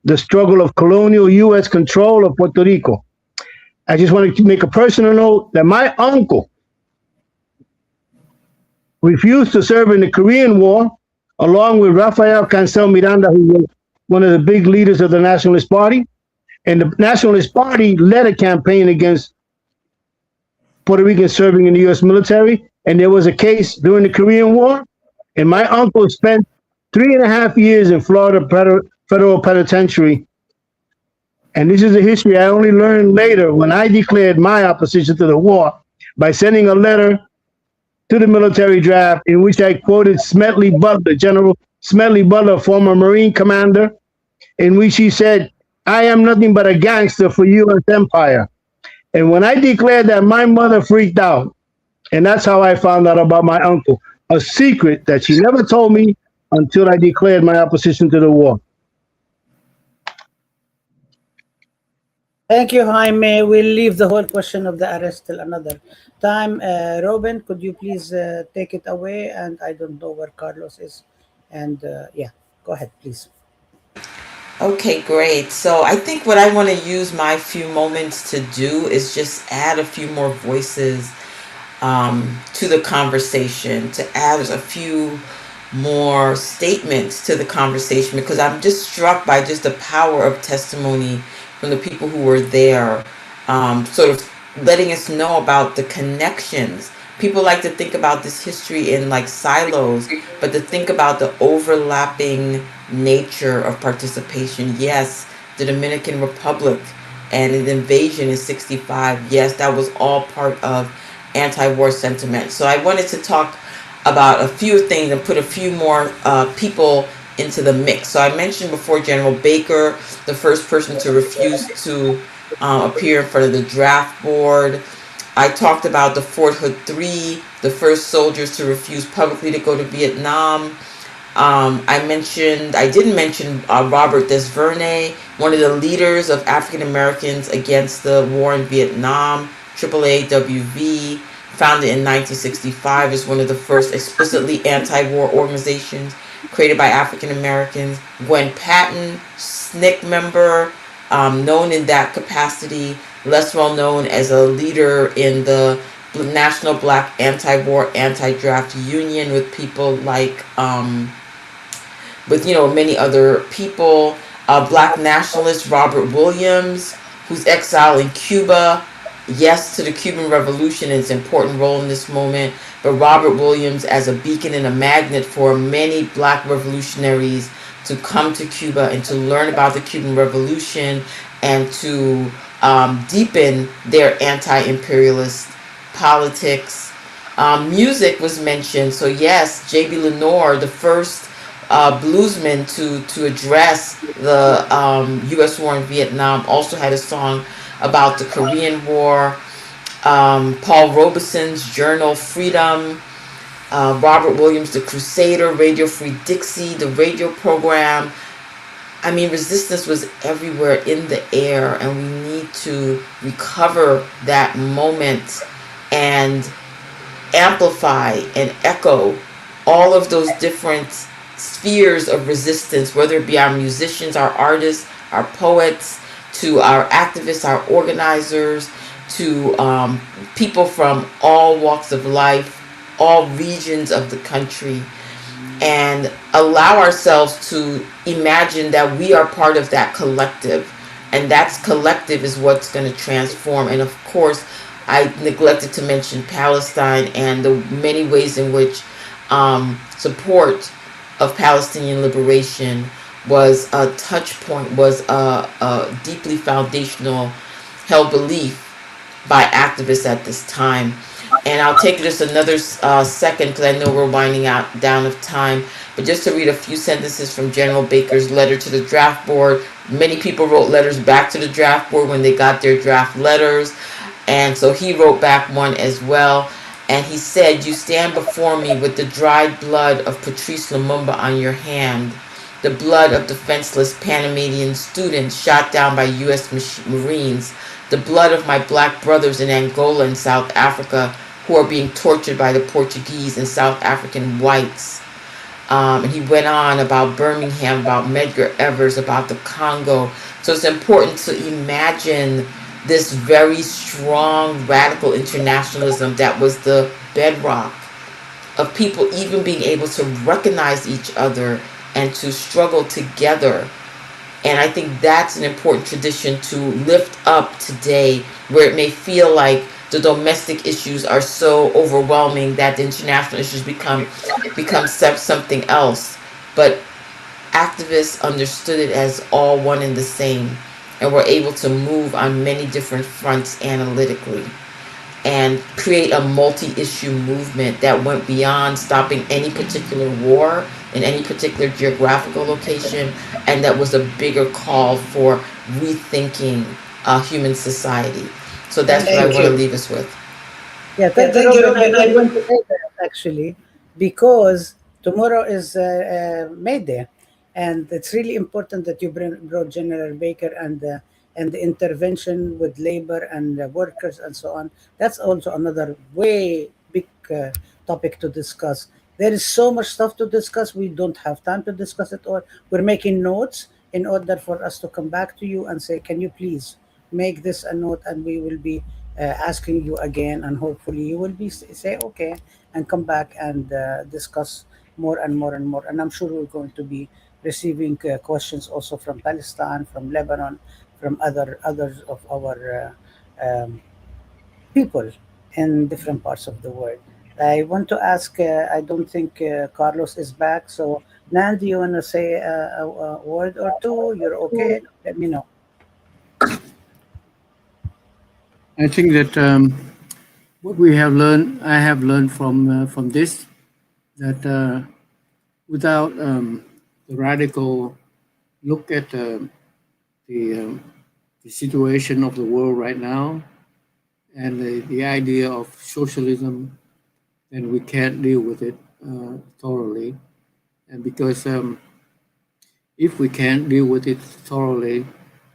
the struggle of colonial U.S. control of Puerto Rico. I just wanted to make a personal note that my uncle refused to serve in the Korean War, along with Rafael Cancel Miranda, who was one of the big leaders of the Nationalist Party. And the Nationalist Party led a campaign against Puerto Ricans serving in the U.S. military. And there was a case during the Korean War, and my uncle spent 3.5 years in Florida Federal Penitentiary. And this is a history I only learned later when I declared my opposition to the war by sending a letter to the military draft in which I quoted Smedley Butler, General Smedley Butler, former Marine commander, in which he said, "I am nothing but a gangster for U.S. empire." And when I declared that, my mother freaked out. And that's how I found out about my uncle, a secret that she never told me until I declared my opposition to the war. Thank you, Jaime. We'll leave the whole question of the arrest till another time. Robin, could you please take it away? And I don't know where Carlos is. And yeah, go ahead, please. Okay, great. So I think what I want to use my few moments to do is just add a few more voices to the conversation, to add a few more statements to the conversation, because I'm just struck by just the power of testimony from the people who were there, sort of letting us know about the connections. People like to think about this history in like silos, but to think about the overlapping nature of participation. Yes, the Dominican Republic and the invasion in '65. Yes, that was all part of anti-war sentiment. So I wanted to talk about a few things and put a few more people into the mix. So I mentioned before General Baker, the first person to refuse to appear in front of the draft board. I talked about the Fort Hood Three, the first soldiers to refuse publicly to go to Vietnam. I didn't mention Robert Desvernay, one of the leaders of African Americans against the war in Vietnam. AAAWV, founded in 1965, is one of the first explicitly anti-war organizations created by African Americans. Gwen Patton, SNCC member, known in that capacity, less well known as a leader in the National Black Anti-War, Anti-Draft Union with people like, with many other people. Black nationalist Robert Williams, who's exiled in Cuba. Yes to the Cuban Revolution and its important role in this moment, but Robert Williams as a beacon and a magnet for many Black revolutionaries to come to Cuba and to learn about the Cuban Revolution and to deepen their anti-imperialist politics. Music was mentioned. So yes, J.B. Lenore, the first bluesman to address the U.S. war in Vietnam, also had a song about the Korean War. Paul Robeson's journal Freedom. Robert Williams, the Crusader, Radio Free Dixie, the radio program. I mean, resistance was everywhere in the air, and we need to recover that moment and amplify and echo all of those different spheres of resistance, whether it be our musicians, our artists, our poets, to our activists, our organizers, to people from all walks of life, all regions of the country, and allow ourselves to imagine that we are part of that collective. And that collective is what's going to transform. And of course, I neglected to mention Palestine and the many ways in which support of Palestinian liberation was a touch point, was a deeply foundational held belief by activists at this time. And I'll take just another second, because I know we're winding down of time, but just to read a few sentences from General Baker's letter to the draft board. Many people wrote letters back to the draft board when they got their draft letters, and so he wrote back one as well. And he said, "You stand before me with the dried blood of Patrice Lumumba on your hand, the blood of defenseless Panamanian students shot down by U.S. Marines, the blood of my Black brothers in Angola and South Africa who are being tortured by the Portuguese and South African whites." And he went on about Birmingham, about Medgar Evers, about the Congo. So it's important to imagine this very strong radical internationalism that was the bedrock of people even being able to recognize each other and to struggle together. And I think that's an important tradition to lift up today, where it may feel like the domestic issues are so overwhelming that the international issues become something else. But activists understood it as all one and the same, and were able to move on many different fronts analytically and create a multi-issue movement that went beyond stopping any particular war in any particular geographical location, and that was a bigger call for rethinking human society. So that's what I Thank want to you. leave us with. Yeah, thank you, Robin. I want to say that actually, because tomorrow is May Day, and it's really important that you brought General Baker and the intervention with labor and workers and so on. That's also another way big topic to discuss. There is so much stuff to discuss. We don't have time to discuss it all. We're making notes in order for us to come back to you and say, can you please make this a note, and we will be asking you again, and hopefully you will be say okay and come back and discuss more and more and more. And I'm sure we're going to be receiving questions also from Palestine, from Lebanon, from others of our people in different parts of the world. I want to ask. I don't think Carlos is back. So, Nan, do you want to say a word or two? You're okay. Let me know. I think that what I have learned from this, that without the radical look at the, the situation of the world right now, and the idea of socialism, then we can't deal with it thoroughly. And because if we can't deal with it thoroughly,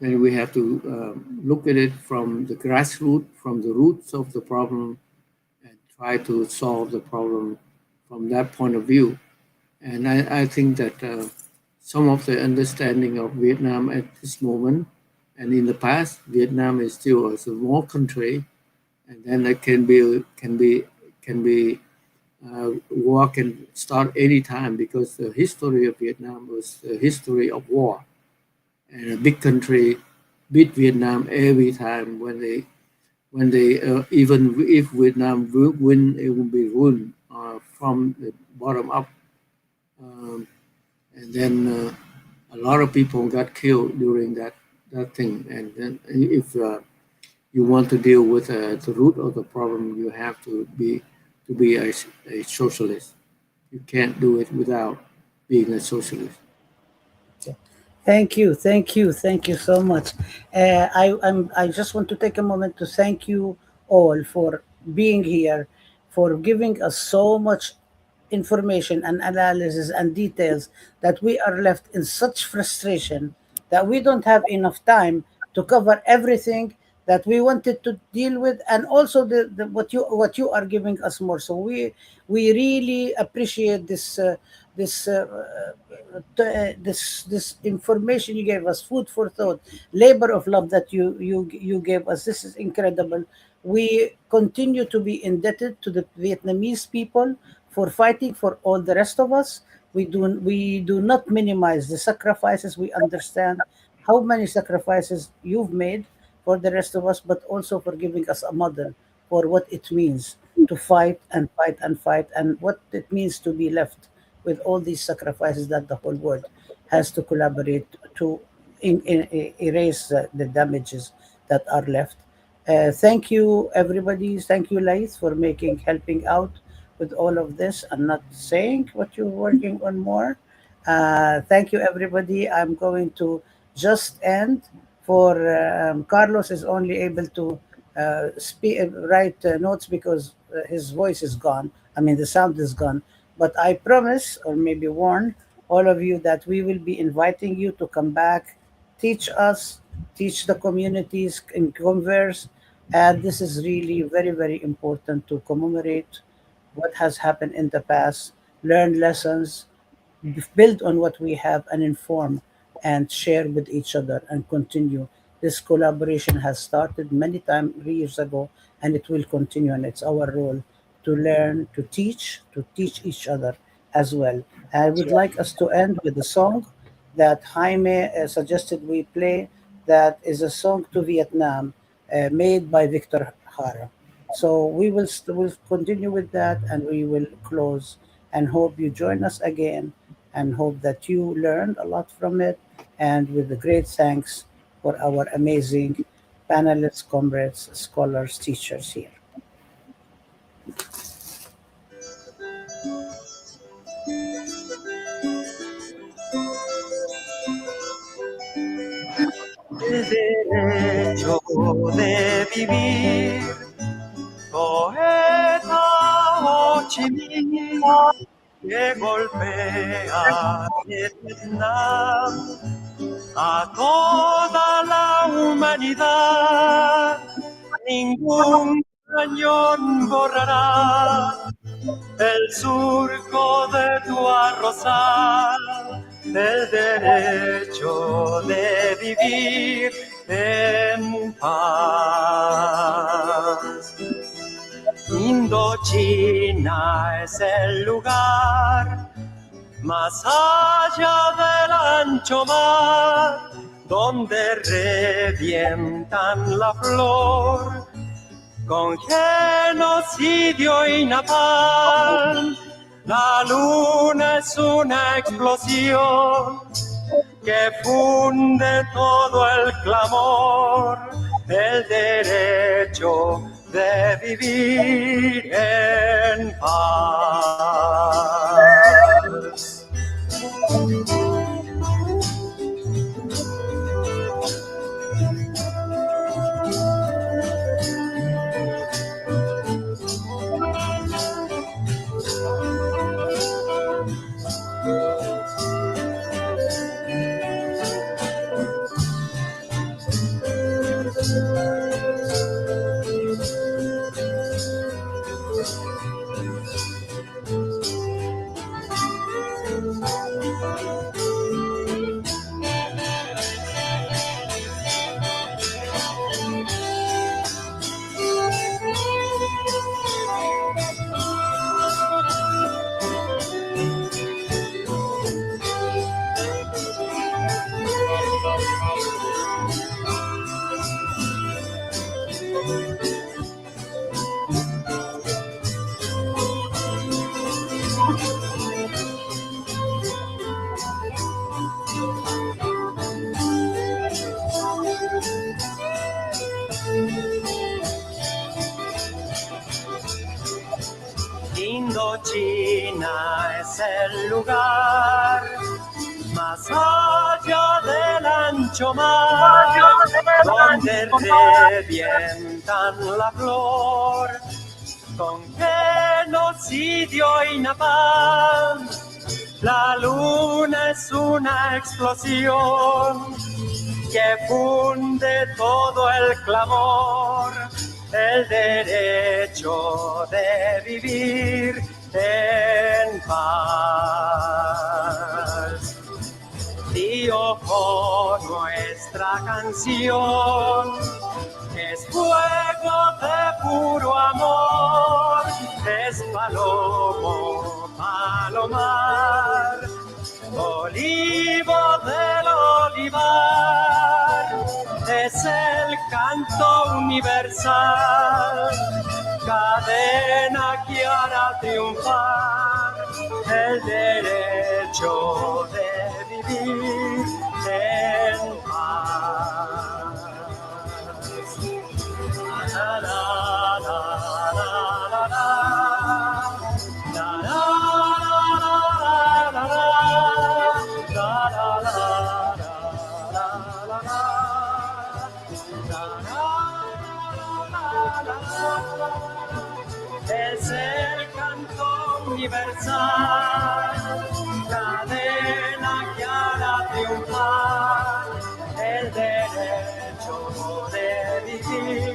then we have to look at it from the grassroots, from the roots of the problem, and try to solve the problem from that point of view. And I think that some of the understanding of Vietnam at this moment, and in the past, Vietnam is still a small country, and then it can be war can start anytime, because the history of Vietnam was the history of war, and a big country beat Vietnam every time when they even if Vietnam will win, it will be won from the bottom up, and then a lot of people got killed during that thing. And then if you want to deal with the root of the problem, you have to be a socialist. You can't do it without being a socialist. Thank you, thank you so much. I just want to take a moment to thank you all for being here, for giving us so much information and analysis and details that we are left in such frustration that we don't have enough time to cover everything that we wanted to deal with, and also what you are giving us more. So we really appreciate this this information you gave us, food for thought, labor of love that you gave us. This is incredible. We continue to be indebted to the Vietnamese people for fighting for all the rest of us. We do not minimize the sacrifices. We understand how many sacrifices you've made for the rest of us, but also for giving us a model for what it means to fight and fight and fight, and what it means to be left with all these sacrifices that the whole world has to collaborate to erase the damages that are left. Thank you, everybody. Thank you, Laith, for helping out with all of this and not saying what you're working on more. Thank you, everybody. I'm going to just end. For Carlos is only able to write notes because his voice is gone. I mean, the sound is gone. But I promise, or maybe warn, all of you that we will be inviting you to come back, teach us, teach the communities, and converse. And this is really very, very important to commemorate what has happened in the past, learn lessons, build on what we have, and inform and share with each other and continue This collaboration has started many years ago, and it will continue. And it's our role to learn, to teach each other as well. I would like us to end with a song that Jaime suggested we play. That is a song to Vietnam, made by Victor Hara. So we'll continue with that, and we will close. And hope you join us again, and hope that you learned a lot from it. And with the great thanks for our amazing panelists, comrades, scholars, teachers here. El derecho de vivir, poeta Ho Chi Minh, que golpea Vietnam a toda la humanidad. Ningún cañón borrará el surco de tu arrozal, el derecho de vivir en paz. Indochina es el lugar más allá del ancho mar, donde revientan la flor con genocidio y napalm. La luna es una explosión que funde todo el clamor, el derecho de vivir en paz. Indochina es el lugar más allá del ancho mar, donde revientan la flor con genocidio y napalm. La luna es una explosión que funde todo el clamor, el derecho de vivir en paz. Dio con nuestra canción, es fuego de puro amor, es palomo, palomar, olivo del olivar, es el canto universal, cadena que hará triunfar el derecho de vivir en paz. La, la, la, la, la, la. La, la, la, la, la, la, la, la, la, la. Es el canto universal, cadena que hará triunfar el derecho de vivir